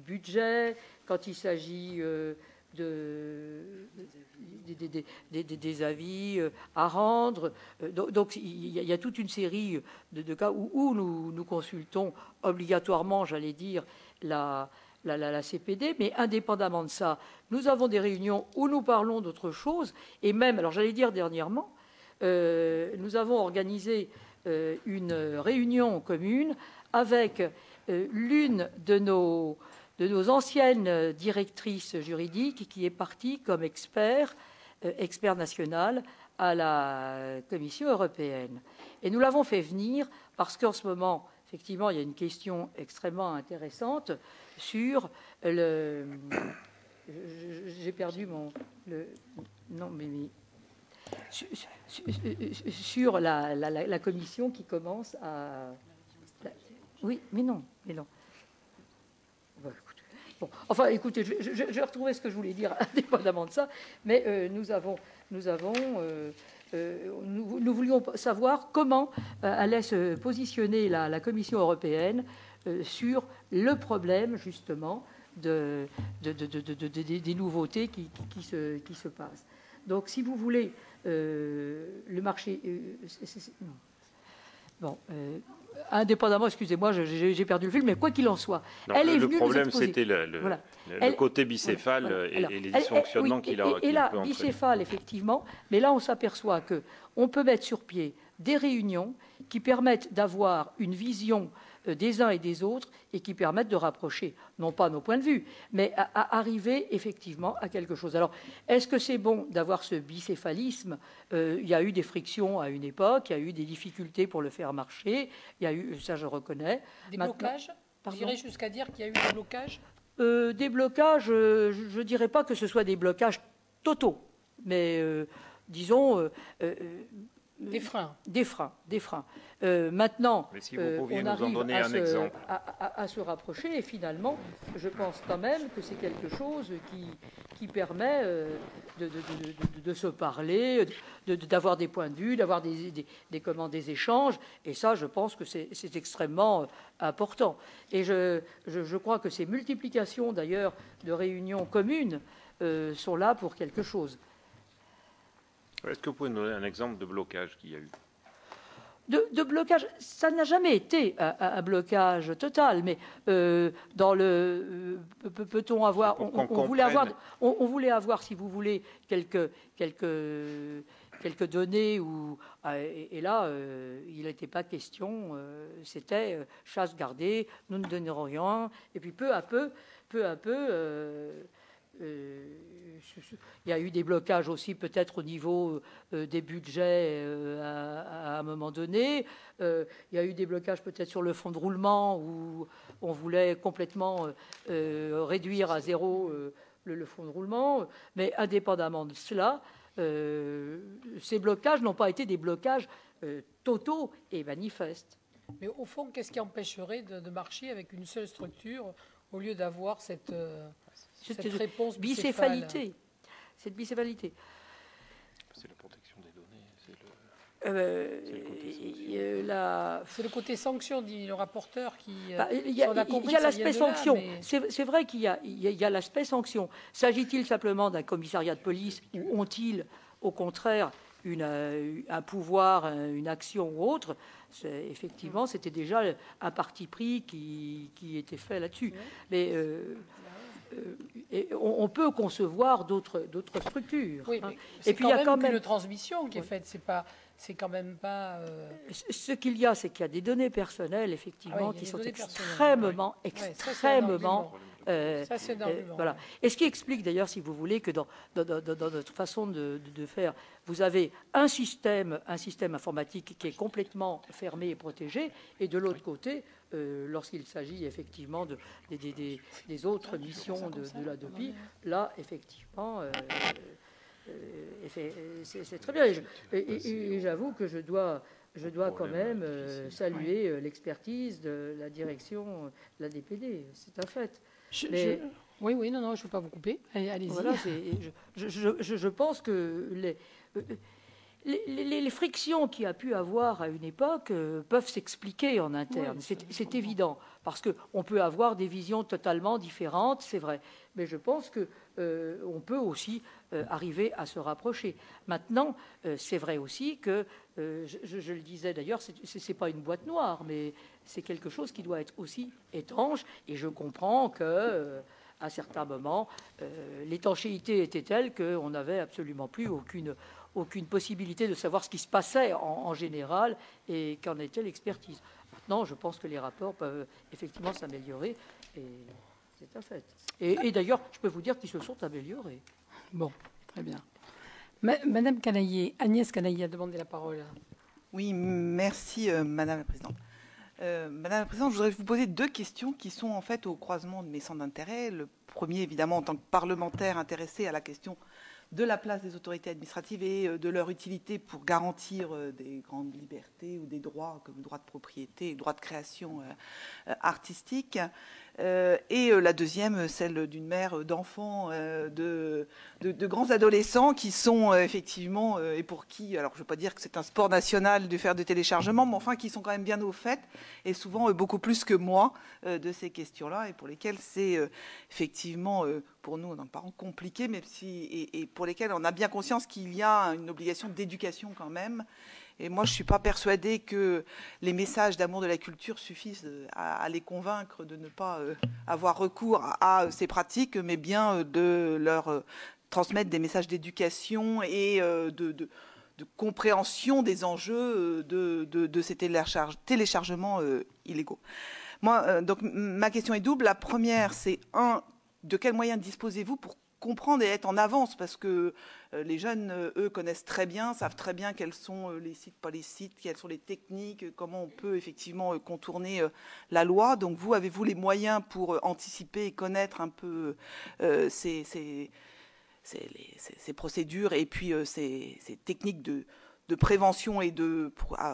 budget, quand il s'agit des avis à rendre. Donc il y a toute une série de cas où nous consultons obligatoirement, j'allais dire, la CPD, mais indépendamment de ça, nous avons des réunions où nous parlons d'autre chose, et même, alors j'allais dire dernièrement, nous avons organisé une réunion commune avec l'une de nos anciennes directrices juridiques qui est partie comme expert national à la Commission européenne. Et nous l'avons fait venir parce qu'en ce moment, effectivement, il y a une question extrêmement intéressante sur le... J'ai perdu mon... Non, mais sur la commission qui commence à... Oui, mais non. Bon, enfin, écoutez, je vais retrouver ce que je voulais dire indépendamment de ça, mais nous voulions savoir comment allait se positionner la Commission européenne sur le problème, justement, des nouveautés qui se passent. Donc, si vous voulez, le marché... non. Bon, indépendamment, excusez-moi, j'ai perdu le fil, mais quoi qu'il en soit, non, le problème, c'était le côté bicéphale et les dysfonctionnements qu'il peut entraîner. Et là, bicéphale, effectivement, mais là, on s'aperçoit qu'on peut mettre sur pied des réunions qui permettent d'avoir une vision des uns et des autres et qui permettent de rapprocher, non pas nos points de vue, mais à arriver effectivement à quelque chose. Alors, est-ce que c'est bon d'avoir ce bicéphalisme? Il y a eu des frictions à une époque, il y a eu des difficultés pour le faire marcher, il y a eu, ça je reconnais. Des blocages? Vous irez jusqu'à dire qu'il y a eu des blocages? Des blocages, je ne dirais pas que ce soit des blocages totaux, mais disons... des freins. Des freins, des freins. Maintenant, mais si vous pouviez on nous en arrive donner un exemple. à se rapprocher et finalement, je pense quand même que c'est quelque chose qui permet de se parler, d'avoir des points de vue, d'avoir des échanges. Et ça, je pense que c'est extrêmement important. Et je crois que ces multiplications, d'ailleurs, de réunions communes sont là pour quelque chose. Est-ce que vous pouvez nous donner un exemple de blocage qu'il y a eu? De blocage, ça n'a jamais été un blocage total, mais dans le peut-on avoir, on voulait avoir, si vous voulez, quelques données et là il n'était pas question, c'était chasse gardée, nous ne donnerons rien, et puis peu à peu, il y a eu des blocages aussi peut-être au niveau des budgets à un moment donné. Il y a eu des blocages peut-être sur le fonds de roulement où on voulait complètement réduire à zéro le fonds de roulement. Mais indépendamment de cela, ces blocages n'ont pas été des blocages totaux et manifestes. Mais au fond, qu'est-ce qui empêcherait de marcher avec une seule structure au lieu d'avoir cette réponse bicéphalité? Cette bicéphalité. C'est la protection des données. C'est le côté sanction, dit le rapporteur, qui... il y a l'aspect sanction. Mais... C'est vrai qu'il y a l'aspect sanction. S'agit-il simplement d'un commissariat de police ou ont-ils, au contraire, un pouvoir, une action ou autre? Effectivement, c'était déjà un parti pris qui était fait là-dessus. Mais... et on peut concevoir d'autres structures. Oui, hein. Et puis il y a quand même une transmission qui est faite. C'est quand même pas. Ce qu'il y a, c'est qu'il y a des données personnelles effectivement qui sont extrêmement. Voilà. Et ce qui explique d'ailleurs, si vous voulez, que dans notre façon de faire, vous avez un système informatique qui est complètement fermé et protégé, et de l'autre côté, lorsqu'il s'agit effectivement des autres missions de l'ADOPI, là, effectivement, c'est très bien. Et j'avoue que je dois quand même saluer l'expertise de la direction de la DPD. C'est un fait. Oui, non, je ne veux pas vous couper. Allez-y. Voilà, je pense que les frictions qu'il y a pu avoir à une époque peuvent s'expliquer en interne. Oui, c'est évident, parce qu'on peut avoir des visions totalement différentes, c'est vrai. Mais je pense qu'on peut aussi arriver à se rapprocher. Maintenant, c'est vrai aussi que, je le disais d'ailleurs, ce n'est pas une boîte noire, mais c'est quelque chose qui doit être aussi étanche. Et je comprends que... à certains moments, l'étanchéité était telle qu'on n'avait absolument plus aucune possibilité de savoir ce qui se passait en général et qu'en était l'expertise. Maintenant, je pense que les rapports peuvent effectivement s'améliorer et c'est un fait. Et d'ailleurs, je peux vous dire qu'ils se sont améliorés. Bon, très bien. Madame Canaillet, Agnès Canaillet a demandé la parole. Oui, merci Madame la Présidente. Madame la Présidente, je voudrais vous poser deux questions qui sont en fait au croisement de mes centres d'intérêt. Le premier, évidemment, en tant que parlementaire intéressé à la question de la place des autorités administratives et de leur utilité pour garantir des grandes libertés ou des droits comme le droit de propriété et le droit de création artistique. Et la deuxième, celle d'une mère d'enfants, de grands adolescents qui sont effectivement, et pour qui, alors je ne veux pas dire que c'est un sport national de faire de téléchargement, mais enfin qui sont quand même bien au fait, et souvent beaucoup plus que moi, de ces questions-là, et pour lesquelles c'est effectivement, pour nous, en tant que parents, compliqué, même si, et pour lesquels on a bien conscience qu'il y a une obligation d'éducation quand même. Et moi, je ne suis pas persuadée que les messages d'amour de la culture suffisent à les convaincre de ne pas avoir recours à ces pratiques, mais bien de leur transmettre des messages d'éducation et de compréhension des enjeux de ces téléchargements illégaux. Moi, donc, ma question est double. La première, c'est de quels moyens disposez-vous pour comprendre et être en avance, parce que les jeunes, eux, connaissent très bien, savent très bien quels sont les sites, pas les sites, quelles sont les techniques, comment on peut effectivement contourner la loi. Donc vous, avez-vous les moyens pour anticiper et connaître un peu ces procédures et puis ces techniques de prévention et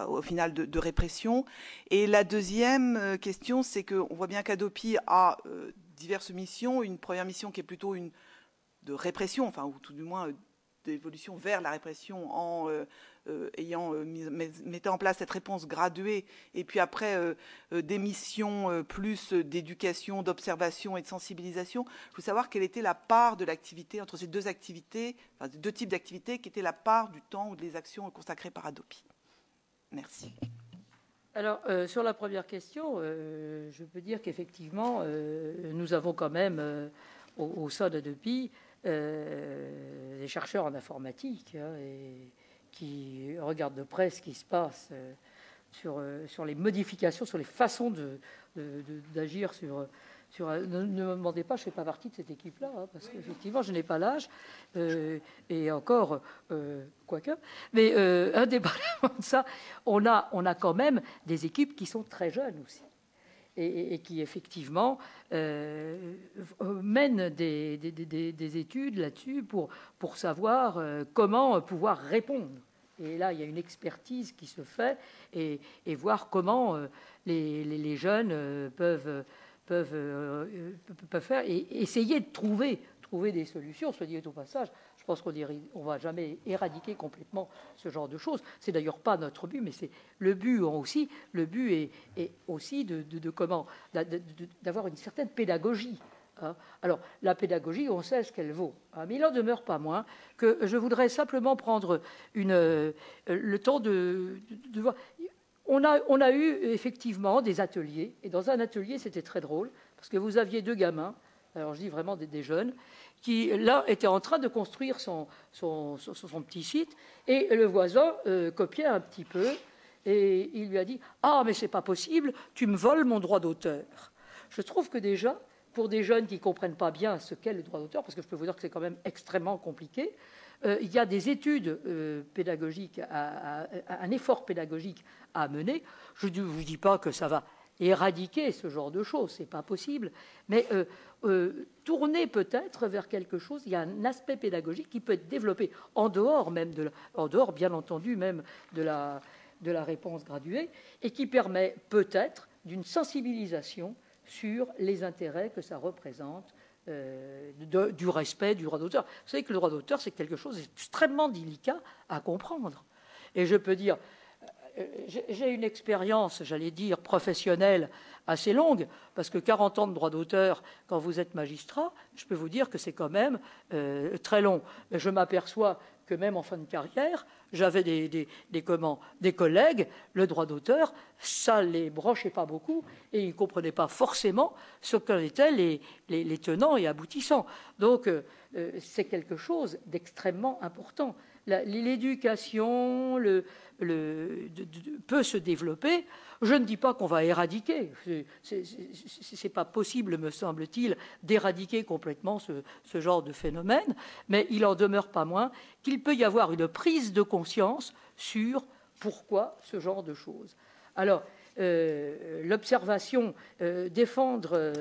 au final de répression? Et la deuxième question, c'est qu'on voit bien qu'Hadopi a diverses missions. Une première mission qui est plutôt de répression, enfin, ou tout du moins d'évolution vers la répression en mettant en place cette réponse graduée, et puis après des missions plus d'éducation, d'observation et de sensibilisation. Je veux savoir quelle était la part de l'activité entre ces deux activités, enfin, deux types d'activités, qui était la part du temps ou des actions consacrées par Hadopi. Merci. Alors, sur la première question, je peux dire qu'effectivement, nous avons quand même, au sein d'Hadopi, des chercheurs en informatique et qui regardent de près ce qui se passe sur les modifications, sur les façons d'agir ne me demandez pas, je ne fais pas partie de cette équipe-là, hein, parce qu'effectivement, je n'ai pas l'âge, et encore, quoique. Mais indépendamment de ça, on a quand même des équipes qui sont très jeunes aussi, et qui, effectivement, mènent des études là-dessus pour savoir comment pouvoir répondre. Et là, il y a une expertise qui se fait, et voir comment les jeunes peuvent faire, et essayer de trouver des solutions. Soit dit au passage, je pense qu'on ne va jamais éradiquer complètement ce genre de choses. C'est d'ailleurs pas notre but, mais c'est le but aussi. Le but est aussi d'avoir une certaine pédagogie. Hein. Alors, la pédagogie, on sait ce qu'elle vaut. Hein, mais il n'en demeure pas moins que je voudrais simplement prendre le temps de voir. On a eu effectivement des ateliers, et dans un atelier, c'était très drôle, parce que vous aviez deux gamins, alors je dis vraiment des jeunes, qui, là, étaient en train de construire son petit site, et le voisin copiait un petit peu, et il lui a dit « Ah, mais c'est pas possible, tu me voles mon droit d'auteur ». Je trouve que déjà, pour des jeunes qui ne comprennent pas bien ce qu'est le droit d'auteur, parce que je peux vous dire que c'est quand même extrêmement compliqué, il y a des études pédagogiques, un effort pédagogique à mener. Je ne vous dis pas que ça va éradiquer ce genre de choses, ce n'est pas possible, mais tourner peut-être vers quelque chose. Il y a un aspect pédagogique qui peut être développé en dehors bien entendu même de la réponse graduée, et qui permet peut-être d'une sensibilisation sur les intérêts que ça représente, du respect du droit d'auteur. Vous savez que le droit d'auteur, c'est quelque chose d'extrêmement délicat à comprendre. Et je peux dire, j'ai une expérience, j'allais dire, professionnelle assez longue, parce que 40 ans de droit d'auteur, quand vous êtes magistrat, je peux vous dire que c'est quand même très long. Je m'aperçois que même en fin de carrière, j'avais des collègues, le droit d'auteur, ça ne les branchait pas beaucoup, et ils ne comprenaient pas forcément ce qu'en étaient les tenants et aboutissants. Donc, c'est quelque chose d'extrêmement important. L'éducation peut se développer. Je ne dis pas qu'on va éradiquer. C'est pas possible, me semble-t-il, d'éradiquer complètement ce genre de phénomène, mais il en demeure pas moins qu'il peut y avoir une prise de conscience sur pourquoi ce genre de choses. Alors, l'observation, défendre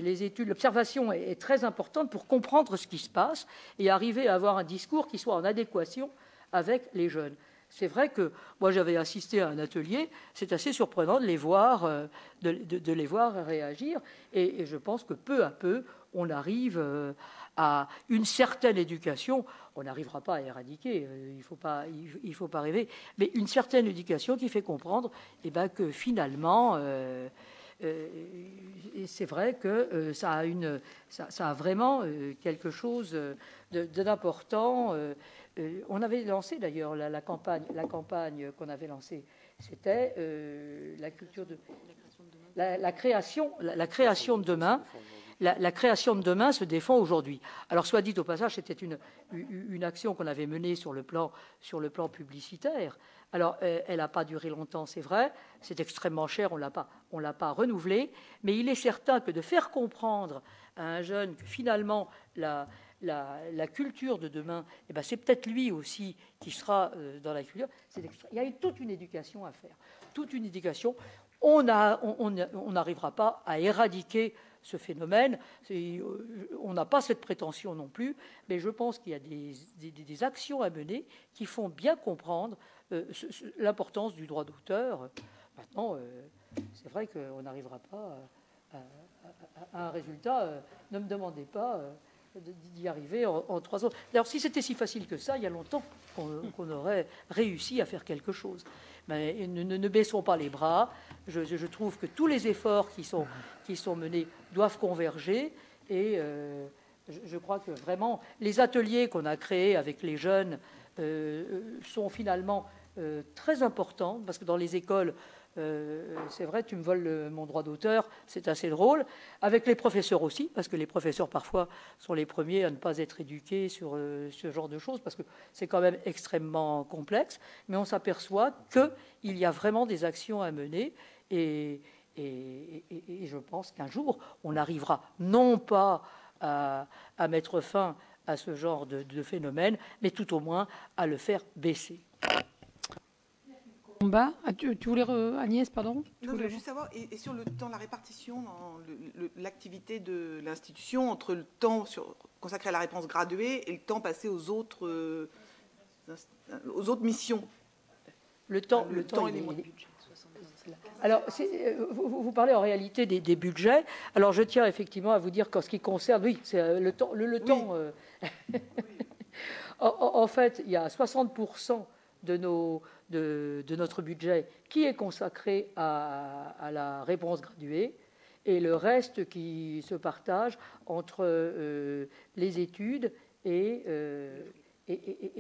les études, l'observation est très importante pour comprendre ce qui se passe et arriver à avoir un discours qui soit en adéquation avec les jeunes. C'est vrai que moi j'avais assisté à un atelier, c'est assez surprenant de les voir, de les voir réagir, et je pense que peu à peu on arrive à une certaine éducation. On n'arrivera pas à éradiquer, il faut pas rêver, mais une certaine éducation qui fait comprendre que finalement c'est vrai que ça a vraiment quelque chose d'important. On avait lancé d'ailleurs la campagne qu'on avait lancée, c'était la création de demain. la création de demain se défend aujourd'hui. Alors, soit dit au passage, c'était une action qu'on avait menée sur le plan publicitaire. Alors, elle n'a pas duré longtemps, c'est vrai. C'est extrêmement cher, on ne l'a pas renouvelée. Mais il est certain que de faire comprendre à un jeune que finalement, la culture de demain, eh ben, c'est peut-être lui aussi qui sera dans la culture. Il y a toute une éducation à faire. Toute une éducation. On n'arrivera pas à éradiquer ce phénomène. On n'a pas cette prétention non plus, mais je pense qu'il y a des actions à mener qui font bien comprendre l'importance du droit d'auteur. Maintenant, c'est vrai qu'on n'arrivera pas à un résultat. Ne me demandez pas d'y arriver en 3 ans. D'ailleurs, si c'était si facile que ça, il y a longtemps qu'on aurait réussi à faire quelque chose. Mais ne baissons pas les bras. Je trouve que tous les efforts qui sont menés doivent converger. Et je crois que vraiment, les ateliers qu'on a créés avec les jeunes sont finalement très importants, parce que dans les écoles, c'est vrai, tu me voles mon droit d'auteur, c'est assez drôle. Avec les professeurs aussi, parce que les professeurs parfois sont les premiers à ne pas être éduqués sur ce genre de choses, parce que c'est quand même extrêmement complexe. Mais on s'aperçoit qu'il y a vraiment des actions à mener, et je pense qu'un jour, on arrivera non pas à mettre fin à ce genre de phénomène, mais tout au moins à le faire baisser. Tu voulais, Agnès, pardon? Non, je voulais juste savoir, et sur le temps, la répartition dans l'activité de l'institution entre le temps consacré à la réponse graduée et le temps passé aux autres missions. Le temps et les mois de budget. Alors, vous parlez en réalité des budgets. Alors, je tiens effectivement à vous dire qu'en ce qui concerne, oui, c'est le temps. Temps. En fait, il y a 60% de notre budget qui est consacré à la réponse graduée, et le reste qui se partage entre les études et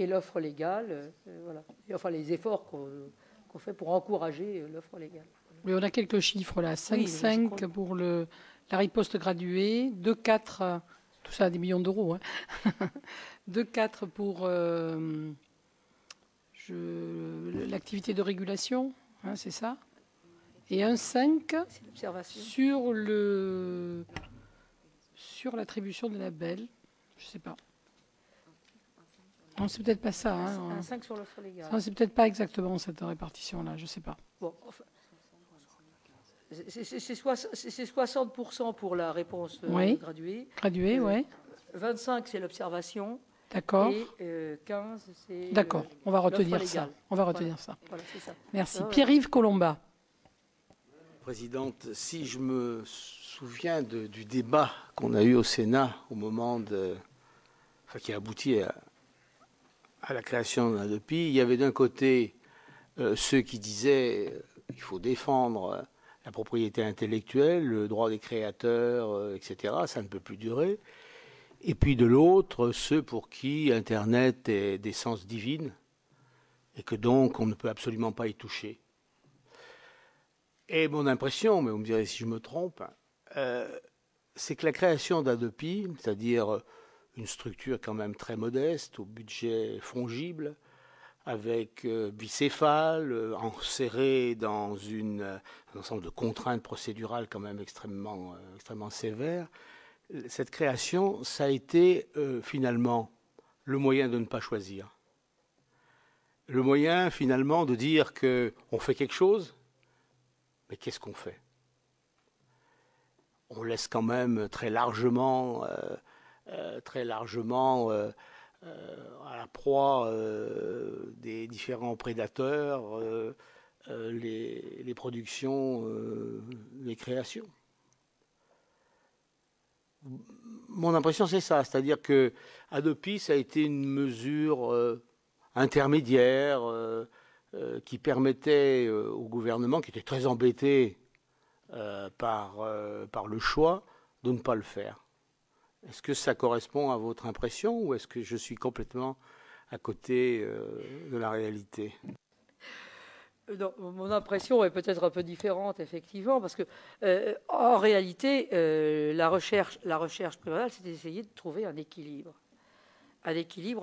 l'offre légale, voilà. Et enfin, les efforts qu'on fait pour encourager l'offre légale. Oui, on a quelques chiffres là. 5,5 pour la riposte graduée, 2,4, tout ça à des millions d'euros, hein. 2,4 pour l'activité de régulation, hein, c'est ça. Et 1,5 sur l'attribution des labels. Je ne sais pas. Non, c'est peut-être pas ça. Hein. 1,5 sur l'offre légale. Non, c'est peut-être pas exactement cette répartition-là, je ne sais pas. Bon, enfin, c'est 60% pour la réponse graduée. Graduée, oui. 25, c'est l'observation. D'accord. Et 15, c'est. D'accord, on va retenir ça. On va retenir ça. Voilà, c'est ça. Merci. Pierre-Yves Colomba. Présidente, si je me souviens du débat qu'on a eu au Sénat au moment qui a abouti à la création de l'ADEPI, il y avait d'un côté ceux qui disaient qu'il faut défendre la propriété intellectuelle, le droit des créateurs, etc. Ça ne peut plus durer. Et puis de l'autre, ceux pour qui Internet est d'essence divine et que donc on ne peut absolument pas y toucher. Et mon impression, mais vous me direz si je me trompe, c'est que la création d'ADEPI, c'est-à-dire une structure quand même très modeste, au budget fongible, avec bicéphale, enserré dans un ensemble de contraintes procédurales quand même extrêmement sévères, cette création, ça a été finalement le moyen de ne pas choisir. Le moyen finalement de dire qu'on fait quelque chose, mais qu'est-ce qu'on fait? On laisse quand même très largement à la proie des différents prédateurs les productions, les créations. Mon impression, c'est ça, c'est-à-dire que ADEPI, ça a été une mesure intermédiaire qui permettait au gouvernement, qui était très embêté par le choix, de ne pas le faire. Est-ce que ça correspond à votre impression ou est-ce que je suis complètement à côté de la réalité? Non, mon impression est peut-être un peu différente, effectivement, parce que en réalité, la recherche primordiale, c'est d'essayer de trouver un équilibre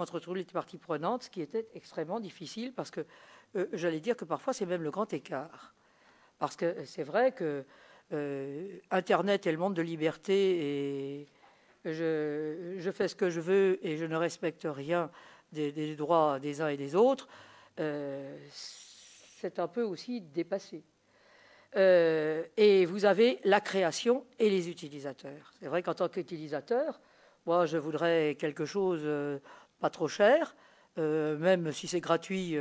entre toutes les parties prenantes, ce qui était extrêmement difficile, parce que j'allais dire que parfois c'est même le grand écart, parce que c'est vrai que Internet est le monde de liberté et je fais ce que je veux et je ne respecte rien des droits des uns et des autres. C'est un peu aussi dépassé. Et vous avez la création et les utilisateurs. C'est vrai qu'en tant qu'utilisateur, moi, je voudrais quelque chose pas trop cher, même si c'est gratuit,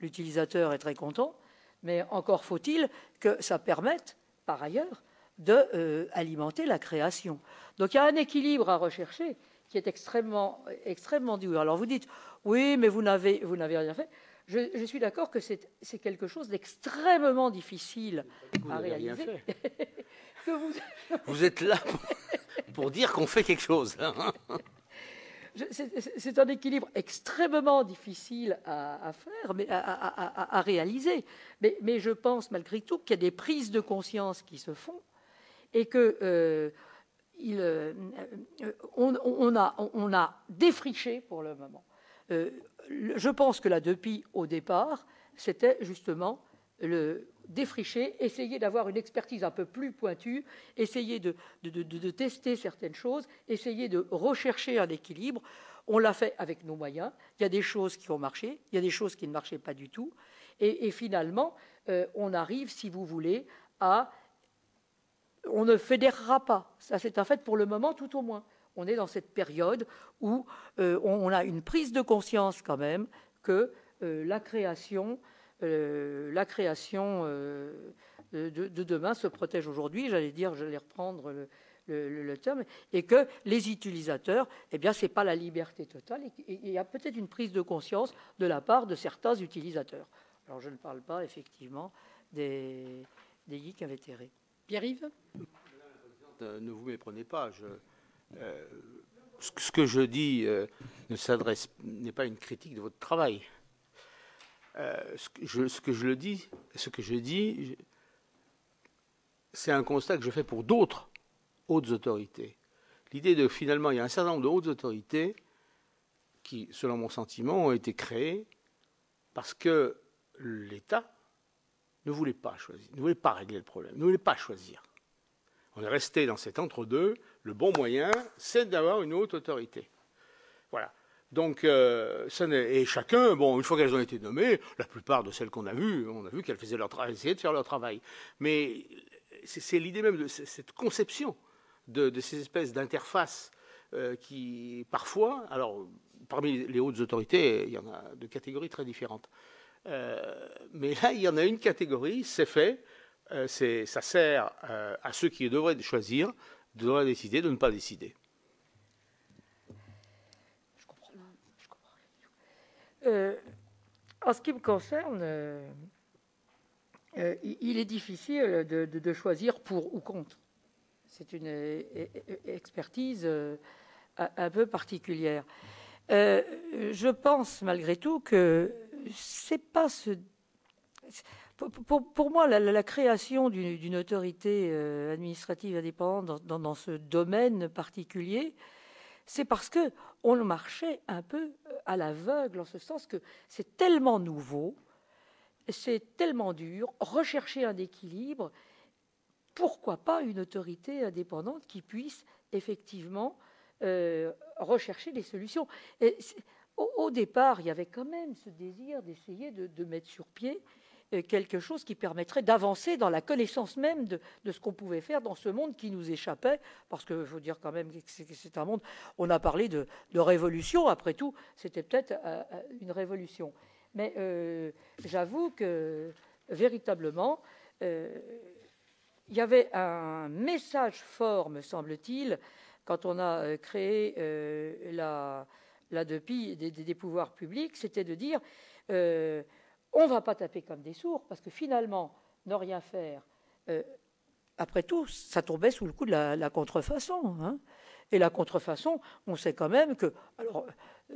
l'utilisateur est très content, mais encore faut-il que ça permette, par ailleurs, d'alimenter la création. Donc il y a un équilibre à rechercher qui est extrêmement, extrêmement dur. Alors vous dites, oui, mais vous n'avez rien fait. Je suis d'accord que c'est quelque chose d'extrêmement difficile à réaliser. Rien fait. Vous êtes là pour dire qu'on fait quelque chose. C'est un équilibre extrêmement difficile à faire, mais à réaliser. Mais je pense malgré tout qu'il y a des prises de conscience qui se font et que on a défriché pour le moment. Je pense que la DEPI, au départ, c'était justement le défricher, essayer d'avoir une expertise un peu plus pointue, essayer de tester certaines choses, essayer de rechercher un équilibre. On l'a fait avec nos moyens. Il y a des choses qui ont marché, il y a des choses qui ne marchaient pas du tout. Et finalement, on arrive, si vous voulez, à... On ne fédérera pas. Ça, c'est un fait pour le moment, tout au moins. On est dans cette période où on a une prise de conscience quand même que la création de demain se protège aujourd'hui. J'allais reprendre le terme, et que les utilisateurs, eh bien, c'est pas la liberté totale. Et il y a peut-être une prise de conscience de la part de certains utilisateurs. Alors, je ne parle pas effectivement des geeks invétérés. Pierre-Yves ? Ne vous méprenez pas. Ce que je dis n'est pas une critique de votre travail. Ce que je dis, c'est un constat que je fais pour d'autres hautes autorités. L'idée de, finalement, il y a un certain nombre de hautes autorités qui, selon mon sentiment, ont été créées parce que l'État ne voulait pas choisir, ne voulait pas régler le problème, ne voulait pas choisir. On est resté dans cet entre-deux. Le bon moyen, c'est d'avoir une haute autorité. Voilà. Donc, et chacun, bon, une fois qu'elles ont été nommées, la plupart de celles qu'on a vues, on a vu qu'elles faisaient leur travail, essayaient de faire leur travail. Mais c'est l'idée même de cette conception de ces espèces d'interfaces qui, parfois, alors, parmi les hautes autorités, il y en a de catégories très différentes. Mais là, il y en a une catégorie, c'est fait. Ça sert à ceux qui devraient choisir, devraient décider, de ne pas décider. Je comprends. En ce qui me concerne, il est difficile de choisir pour ou contre. C'est une expertise un peu particulière. Je pense malgré tout que c'est pas ce... Pour moi, la création d'une autorité administrative indépendante dans ce domaine particulier, c'est parce qu'on marchait un peu à l'aveugle, en ce sens que c'est tellement nouveau, c'est tellement dur, rechercher un équilibre, pourquoi pas une autorité indépendante qui puisse effectivement rechercher des solutions. Et au départ, il y avait quand même ce désir d'essayer de mettre sur pied quelque chose qui permettrait d'avancer dans la connaissance même de ce qu'on pouvait faire dans ce monde qui nous échappait, parce qu'il faut dire quand même que c'est un monde, on a parlé de révolution, après tout, c'était peut-être une révolution. Mais j'avoue que, véritablement, il y avait un message fort, me semble-t-il, quand on a créé la DEPI des pouvoirs publics, c'était de dire... on ne va pas taper comme des sourds, parce que finalement, ne rien faire, après tout, ça tombait sous le coup de la contrefaçon. Hein. Et la contrefaçon, on sait quand même que... Alors,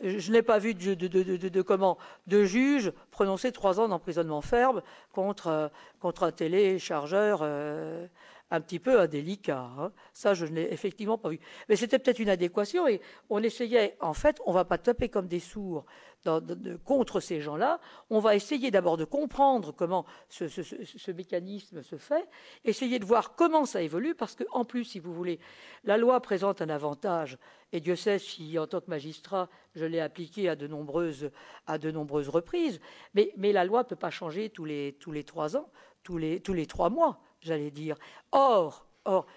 je n'ai pas vu de juge prononcer 3 ans d'emprisonnement ferme contre un téléchargeur un petit peu indélicat. Hein. Ça, je ne l'ai effectivement pas vu. Mais c'était peut-être une adéquation et on essayait, en fait, on ne va pas taper comme des sourds contre ces gens-là. On va essayer d'abord de comprendre comment ce mécanisme se fait, essayer de voir comment ça évolue, parce qu'en plus, si vous voulez, la loi présente un avantage, et Dieu sait si, en tant que magistrat, je l'ai appliqué à de nombreuses reprises, mais la loi ne peut pas changer tous les 3 ans, tous les 3 mois, j'allais dire. Or,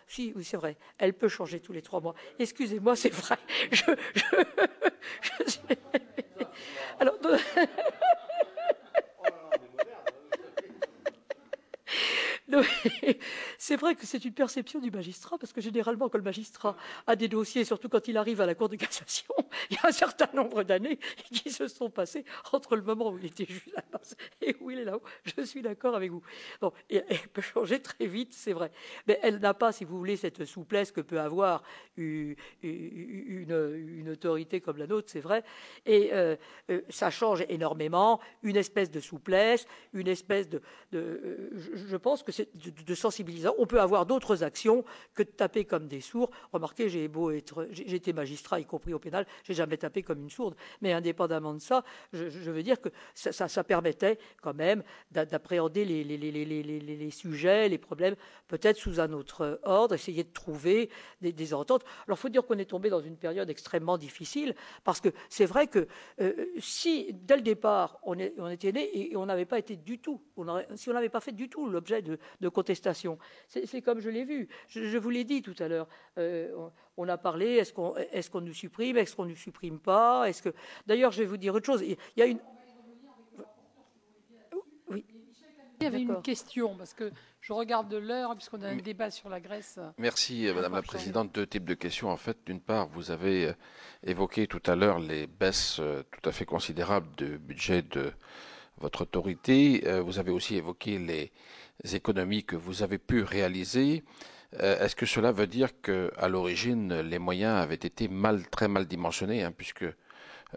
si, oui, c'est vrai, elle peut changer tous les 3 mois. Excusez-moi, c'est vrai. Alors, c'est vrai que c'est une perception du magistrat, parce que généralement, quand le magistrat a des dossiers, surtout quand il arrive à la Cour de cassation, il y a un certain nombre d'années qui se sont passées entre le moment où il était juge là-bas et où il est là-haut. Je suis d'accord avec vous. Bon, et elle peut changer très vite, c'est vrai. Mais elle n'a pas, si vous voulez, cette souplesse que peut avoir une autorité comme la nôtre, c'est vrai. Et ça change énormément, une espèce de souplesse, une espèce je pense que c'est de sensibilisation. On peut avoir d'autres actions que de taper comme des sourds. Remarquez, j'ai été magistrat, y compris au pénal, j'ai jamais tapé comme une sourde. Mais indépendamment de ça, je veux dire que ça permettait quand même d'appréhender les sujets, les problèmes, peut-être sous un autre ordre, essayer de trouver des ententes. Alors, il faut dire qu'on est tombé dans une période extrêmement difficile, parce que c'est vrai que si, dès le départ, on était né et on n'avait pas été du tout, si on n'avait pas fait du tout l'objet de contestation, c'est comme je l'ai vu. Je vous l'ai dit tout à l'heure. On a parlé, est-ce qu'on nous supprime, est-ce qu'on ne nous supprime pas, D'ailleurs, je vais vous dire autre chose. Il y a une... Oui. Il y avait une question, parce que je regarde de l'heure, puisqu'on a un débat sur la Grèce. Merci, Madame la Présidente. 2 types de questions. En fait, d'une part, vous avez évoqué tout à l'heure les baisses tout à fait considérables de budget de votre autorité. Vous avez aussi évoqué les économies que vous avez pu réaliser. Est-ce que cela veut dire qu'à l'origine, les moyens avaient été très mal dimensionnés, hein, puisque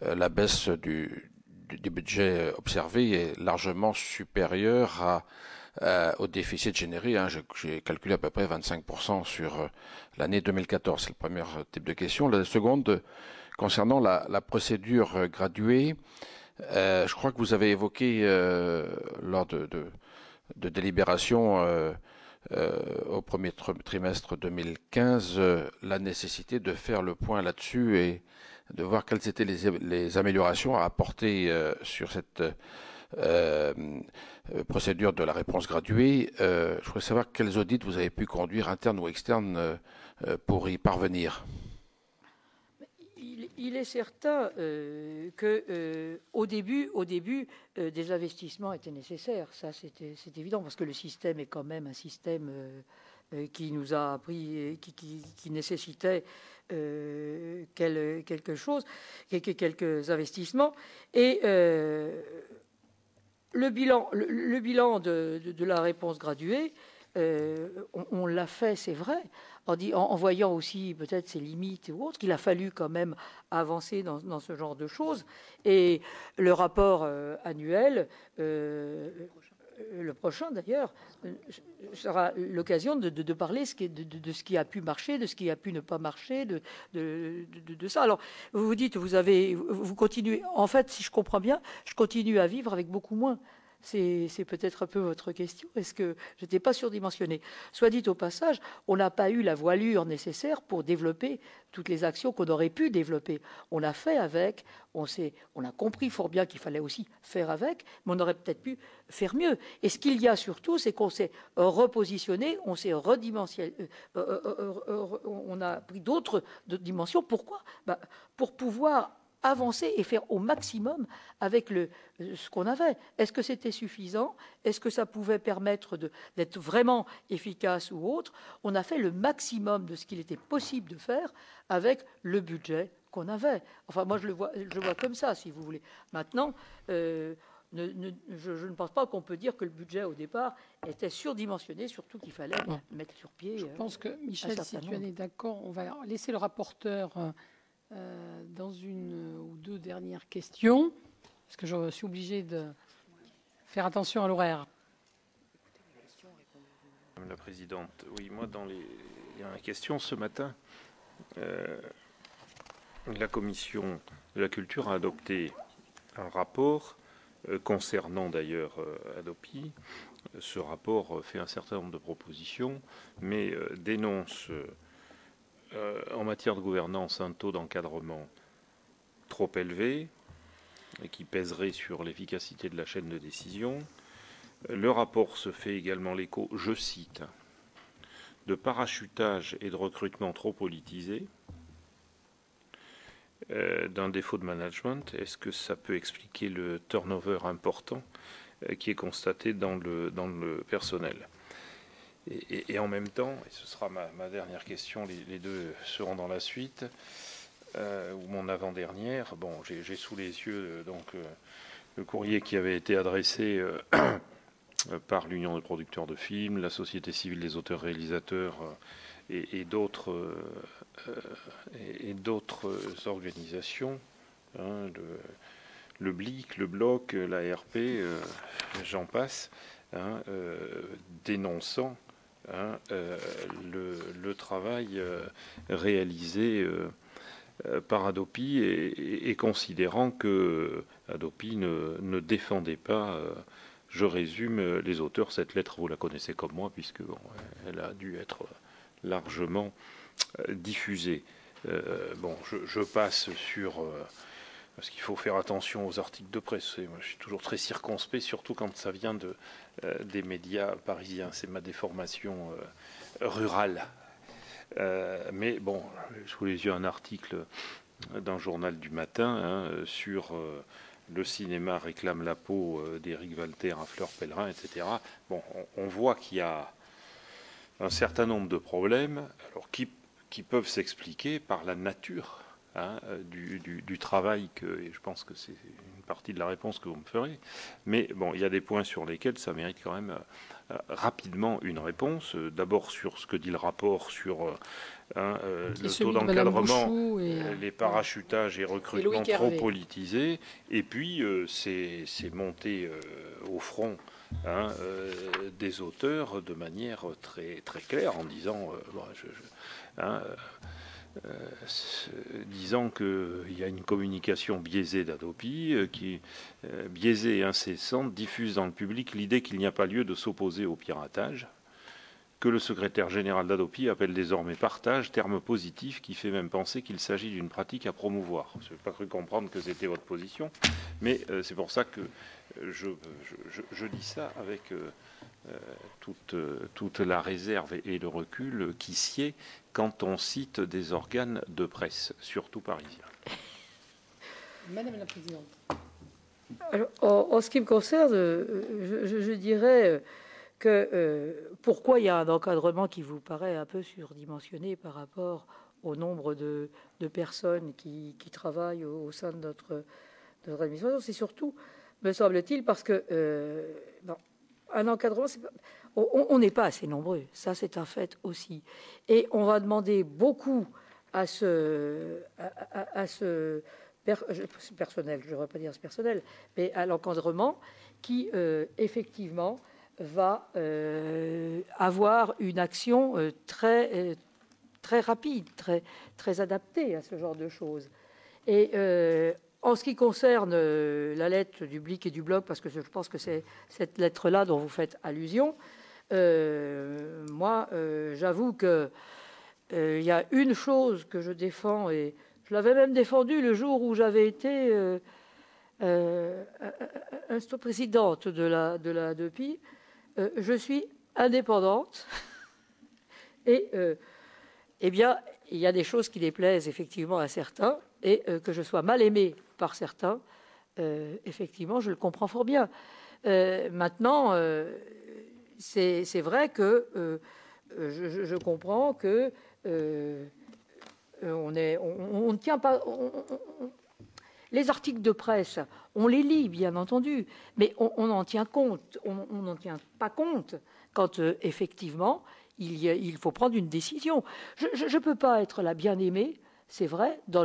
la baisse du budget observé est largement supérieure au déficit généré, hein. J'ai calculé à peu près 25% sur l'année 2014. C'est le premier type de question. La seconde, concernant la procédure graduée, je crois que vous avez évoqué lors de délibération au premier trimestre 2015 la nécessité de faire le point là-dessus et de voir quelles étaient les améliorations à apporter sur cette procédure de la réponse graduée. Je voudrais savoir quels audits vous avez pu conduire, internes ou externes, pour y parvenir. Il est certain que au début, des investissements étaient nécessaires. Ça, c'est évident, parce que le système est quand même un système qui nous a appris, qui nécessitait quelque chose, quelques investissements. Et le bilan de la réponse graduée, on l'a fait, c'est vrai, en voyant aussi peut-être ses limites ou autres, qu'il a fallu quand même avancer dans ce genre de choses. Et le rapport annuel, le prochain d'ailleurs, sera l'occasion de parler de ce qui a pu marcher, de ce qui a pu ne pas marcher, de ça. Alors, vous vous dites, vous continuez, en fait, si je comprends bien, je continue à vivre avec beaucoup moins. C'est peut-être un peu votre question. Est-ce que je n'étais pas surdimensionné? Soit dit au passage, on n'a pas eu la voilure nécessaire pour développer toutes les actions qu'on aurait pu développer. On a fait avec, on a compris fort bien qu'il fallait aussi faire avec, mais on aurait peut-être pu faire mieux. Et ce qu'il y a surtout, c'est qu'on s'est repositionné, on s'est redimensionné, on a pris d'autres dimensions. Pourquoi? Pour pouvoir avancer et faire au maximum avec ce qu'on avait. Est-ce que c'était suffisant? Est-ce que ça pouvait permettre d'être vraiment efficace ou autre? On a fait le maximum de ce qu'il était possible de faire avec le budget qu'on avait. Enfin, moi, je le vois comme ça, si vous voulez. Maintenant, je ne pense pas qu'on peut dire que le budget au départ était surdimensionné, surtout qu'il fallait mettre sur pied. Je pense que, Michel, si tu en es d'accord, on va laisser le rapporteur dans une ou deux dernières questions, parce que je suis obligé de faire attention à l'horaire. Madame la Présidente, oui, moi, dans les questions ce matin, la Commission de la Culture a adopté un rapport concernant d'ailleurs Hadopi. Ce rapport fait un certain nombre de propositions, mais dénonce en matière de gouvernance un taux d'encadrement trop élevé et qui pèserait sur l'efficacité de la chaîne de décision. Le rapport se fait également l'écho, je cite, de parachutage et de recrutement trop politisé, d'un défaut de management. Est-ce que ça peut expliquer le turnover important qui est constaté dans le personnel? Et en même temps, et ce sera ma dernière question, les deux seront dans la suite, ou mon avant-dernière, bon, j'ai sous les yeux le courrier qui avait été adressé par l'Union des producteurs de films, la Société civile des auteurs-réalisateurs et d'autres organisations, hein, le BLIC, le Bloc, l'ARP, j'en passe, hein, dénonçant le travail réalisé par Hadopi et considérant que Hadopi ne défendait pas, je résume, les auteurs. Cette lettre, vous la connaissez comme moi, puisque bon, elle a dû être largement diffusée. Bon, je passe sur... parce qu'il faut faire attention aux articles de presse. Moi, je suis toujours très circonspect, surtout quand ça vient des médias parisiens. C'est ma déformation rurale. Mais bon, sous les yeux un article d'un journal du matin sur le cinéma réclame la peau d'Éric Walter à Fleur Pellerin, etc. Bon, on voit qu'il y a un certain nombre de problèmes, alors qui peuvent s'expliquer par la nature du travail et je pense que c'est une partie de la réponse que vous me ferez. Mais bon, il y a des points sur lesquels ça mérite quand même rapidement une réponse. D'abord sur ce que dit le rapport sur le taux d'encadrement, les parachutages et recrutements trop politisés, et puis c'est monté au front des auteurs de manière très, très claire en disant disant qu'il y a une communication biaisée d'Hadopi, qui biaisée et incessante, diffuse dans le public l'idée qu'il n'y a pas lieu de s'opposer au piratage, que le secrétaire général d'Hadopi appelle désormais partage, terme positif qui fait même penser qu'il s'agit d'une pratique à promouvoir. Je n'ai pas cru comprendre que c'était votre position, mais c'est pour ça que je dis ça avec toute la réserve et le recul qui sied quand on cite des organes de presse, surtout parisiens. Madame la Présidente. Alors, en ce qui me concerne, je dirais que pourquoi il y a un encadrement qui vous paraît un peu surdimensionné par rapport au nombre de personnes qui travaillent au sein de notre administration, c'est surtout, me semble-t-il, parce que un encadrement, on n'est pas assez nombreux, ça c'est un fait aussi. Et on va demander beaucoup à ce personnel, je ne devrais pas dire ce personnel, mais à l'encadrement qui, effectivement, va avoir une action très, très rapide, très, très adaptée à ce genre de choses. Et en ce qui concerne la lettre du BLIC et du Bloc, parce que je pense que c'est cette lettre-là dont vous faites allusion, moi, j'avoue que il y a une chose que je défends, et je l'avais même défendue le jour où j'avais été présidente de la Hadopi. Je suis indépendante et eh bien, il y a des choses qui déplaisent effectivement à certains et que je sois mal aimée par certains, effectivement, je le comprends fort bien. Maintenant, c'est vrai que je comprends que on ne tient pas. Les articles de presse, on les lit, bien entendu, mais on en tient compte. On n'en tient pas compte quand, effectivement, il faut prendre une décision. Je ne peux pas être la bien-aimée, c'est vrai, dans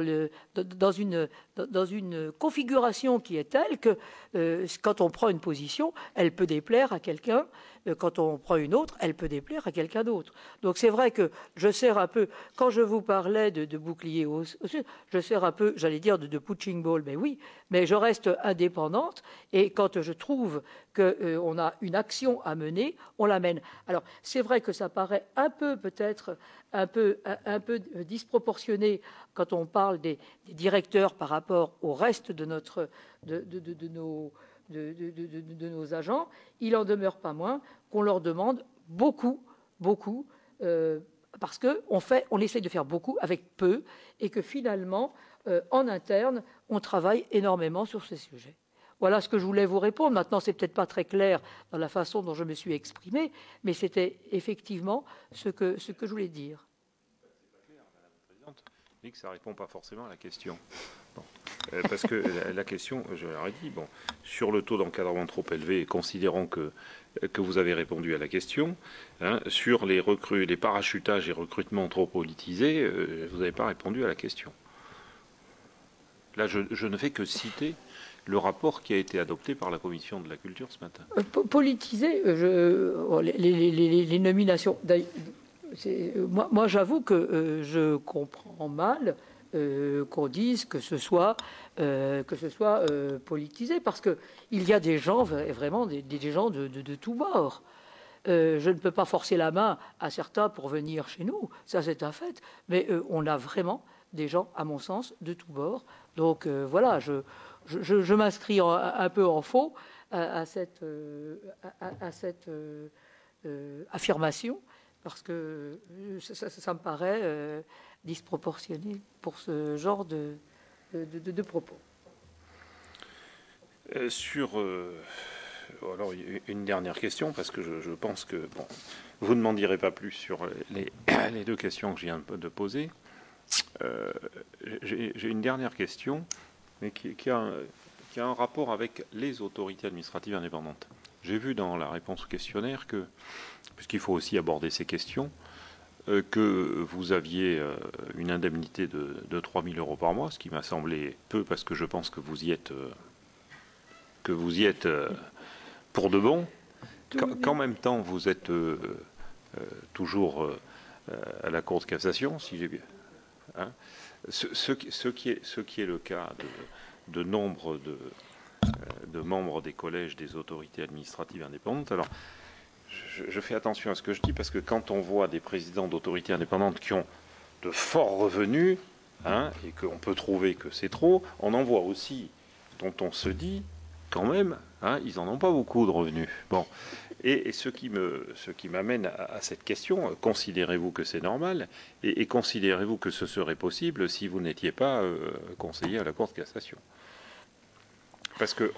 une configuration qui est telle que quand on prend une position, elle peut déplaire à quelqu'un. Quand on prend une autre, elle peut déplaire à quelqu'un d'autre. Donc c'est vrai que je sers un peu, quand je vous parlais de bouclier au sud, je sers un peu, j'allais dire, de punching ball, mais oui, mais je reste indépendante et quand je trouve qu'on a une action à mener, on la mène. Alors c'est vrai que ça paraît un peu peut-être un peu disproportionné quand on parle des directeurs par rapport au reste de nos agents. Il en demeure pas moins qu'on leur demande beaucoup, parce qu'on essaye de faire beaucoup avec peu, et que finalement, en interne, on travaille énormément sur ces sujets. Voilà ce que je voulais vous répondre. Maintenant, c'est peut-être pas très clair dans la façon dont je me suis exprimée, mais c'était effectivement ce que je voulais dire. Que ça ne répond pas forcément à la question. Bon. Parce que la question, je l'aurais dit, bon, sur le taux d'encadrement trop élevé, considérons que vous avez répondu à la question, hein, sur les parachutages et recrutements trop politisés, vous n'avez pas répondu à la question. Là, je ne fais que citer le rapport qui a été adopté par la Commission de la Culture ce matin. Politisé, les nominations... Moi, j'avoue que je comprends mal qu'on dise que ce soit politisé, parce qu'il y a des gens, vraiment des gens de tous bords. Je ne peux pas forcer la main à certains pour venir chez nous, ça c'est un fait, mais on a vraiment des gens, à mon sens, de tous bords. Donc voilà, je m'inscris un peu en faux à cette affirmation, parce que ça me paraît disproportionné pour ce genre de propos. Alors, une dernière question, parce que je pense que vous ne m'en direz pas plus sur les deux questions que je viens de poser. J'ai une dernière question, mais qui a un rapport avec les autorités administratives indépendantes. J'ai vu dans la réponse au questionnaire que, puisqu'il faut aussi aborder ces questions, que vous aviez une indemnité de 3 000 € par mois, ce qui m'a semblé peu, parce que je pense que vous y êtes pour de bon, qu'en même temps vous êtes toujours à la Cour de cassation, si j'ai bien. Hein, ce qui est le cas de nombre de membres des collèges des autorités administratives indépendantes. Alors, je fais attention à ce que je dis, parce que quand on voit des présidents d'autorités indépendantes qui ont de forts revenus, hein, et qu'on peut trouver que c'est trop, on en voit aussi dont on se dit, quand même, hein, ils n'en ont pas beaucoup de revenus. Bon. Et ce qui m'amène à cette question, considérez-vous que c'est normal, et considérez-vous que ce serait possible si vous n'étiez pas conseiller à la Cour de cassation? Parce que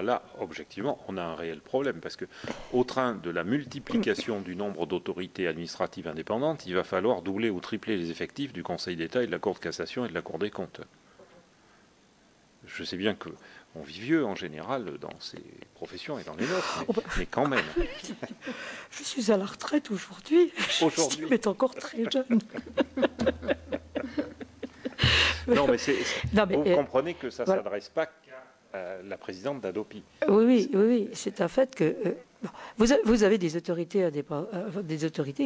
là, objectivement, on a un réel problème, parce que au train de la multiplication du nombre d'autorités administratives indépendantes, il va falloir doubler ou tripler les effectifs du Conseil d'État et de la Cour de cassation et de la Cour des comptes. Je sais bien qu'on vit vieux en général dans ces professions et dans les nôtres, mais quand même. Je suis à la retraite aujourd'hui. Aujourd'hui, je suis encore très jeune. Non, mais vous comprenez que ça ne s'adresse pas qu'à la présidente d'Adopi. Oui, c'est un fait que vous avez des autorités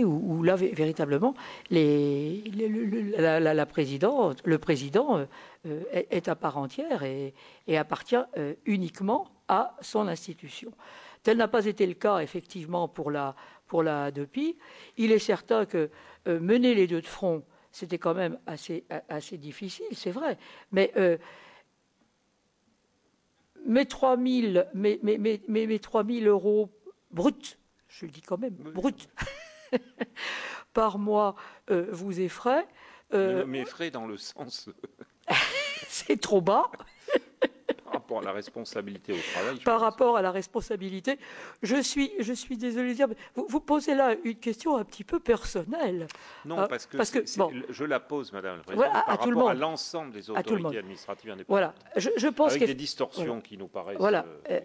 où là véritablement le président est à part entière et appartient uniquement à son institution. Tel n'a pas été le cas effectivement pour la Adopi. Il est certain que mener les deux de front, c'était quand même assez difficile, c'est vrai, mais mes 3 000 € bruts, je le dis quand même, bruts, par mois vous effraient. M'effraie dans le sens... c'est trop bas. Par rapport à la responsabilité au travail. Par rapport à la responsabilité, je suis désolé de dire, mais vous posez là une question un petit peu personnelle. Non, parce que bon, je la pose, Madame la Présidente, voilà, par rapport à l'ensemble des autorités administratives indépendantes. Voilà, je pense avec des distorsions voilà. qui nous paraissent,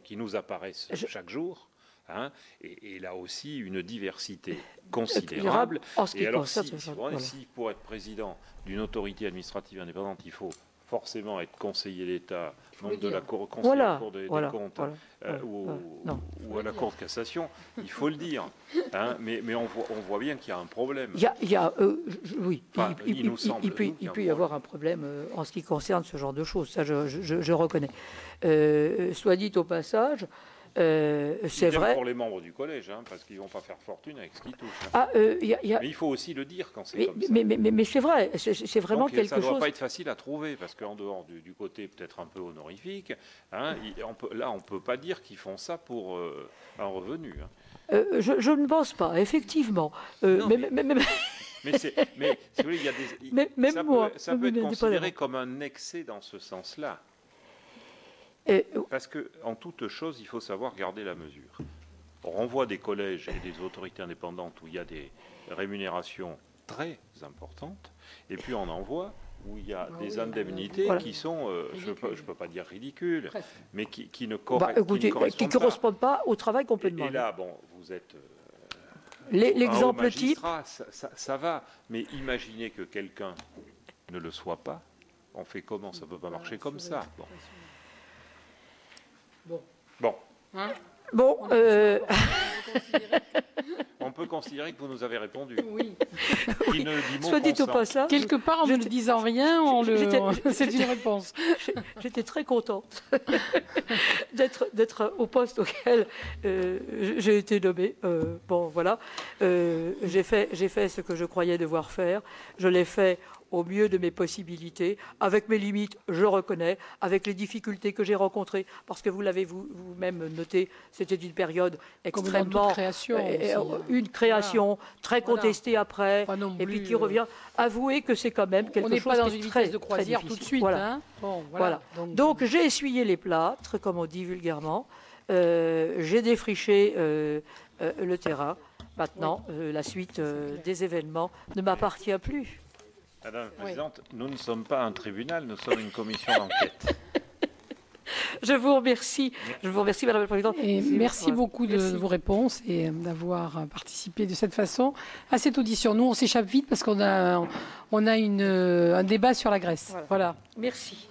qui nous apparaissent chaque jour. Hein, et là aussi une diversité considérable. Et alors, si pour être président d'une autorité administrative indépendante, il faut forcément être conseiller d'État, membre de la Cour, conseiller de la Cour des comptes ou à la Cour de cassation, il faut le dire. Hein, mais on voit bien qu'il y a un problème. Oui, il peut y avoir un problème en ce qui concerne ce genre de choses. Ça, je reconnais. Soit dit au passage, c'est vrai. Pour les membres du collège, hein, parce qu'ils ne vont pas faire fortune avec ce qu'ils touchent. Hein. Mais il faut aussi le dire quand c'est comme ça. Mais c'est vrai, c'est vraiment quelque chose. Ça ne doit pas être facile à trouver, parce qu'en dehors du côté peut-être un peu honorifique, hein, on ne peut pas dire qu'ils font ça pour un revenu. Hein. Je ne pense pas, effectivement. Mais si vous voulez, il y a ça peut être considéré comme un excès dans ce sens-là. Parce qu'en toute chose, il faut savoir garder la mesure. On renvoie des collèges et des autorités indépendantes où il y a des rémunérations très importantes, et puis on en voit où il y a des indemnités qui sont, je ne peux pas dire ridicules, mais qui ne correspondent pas au travail qu'on peut demander. Et là, bon, vous êtes l'exemple type. Ça va, mais imaginez que quelqu'un ne le soit pas. On fait comment? Ça ne peut pas marcher comme ça. Bon. Hein? Bon. On peut considérer que vous nous avez répondu. Oui. Soit dit au passage. Quelque part, en ne disant rien, c'est une réponse. J'étais très contente d'être au poste auquel j'ai été nommée. Bon, voilà. J'ai fait ce que je croyais devoir faire. Je l'ai fait au mieux de mes possibilités, avec mes limites, je reconnais, avec les difficultés que j'ai rencontrées, parce que vous l'avez vous-même noté, c'était une période extrêmement... une création très contestée après, et puis qui revient. Avouez que c'est quand même quelque chose qui est très, de croisière très difficile. Tout de suite. Voilà. Hein voilà. Donc j'ai essuyé les plâtres, comme on dit vulgairement, j'ai défriché le terrain. Maintenant, la suite des événements ne m'appartient plus. Madame la Présidente, nous ne sommes pas un tribunal, nous sommes une commission d'enquête. Je vous remercie, Madame la Présidente. Et merci beaucoup de vos réponses et d'avoir participé de cette façon à cette audition. Nous, on s'échappe vite parce qu'on a un débat sur la Grèce. Voilà. Merci.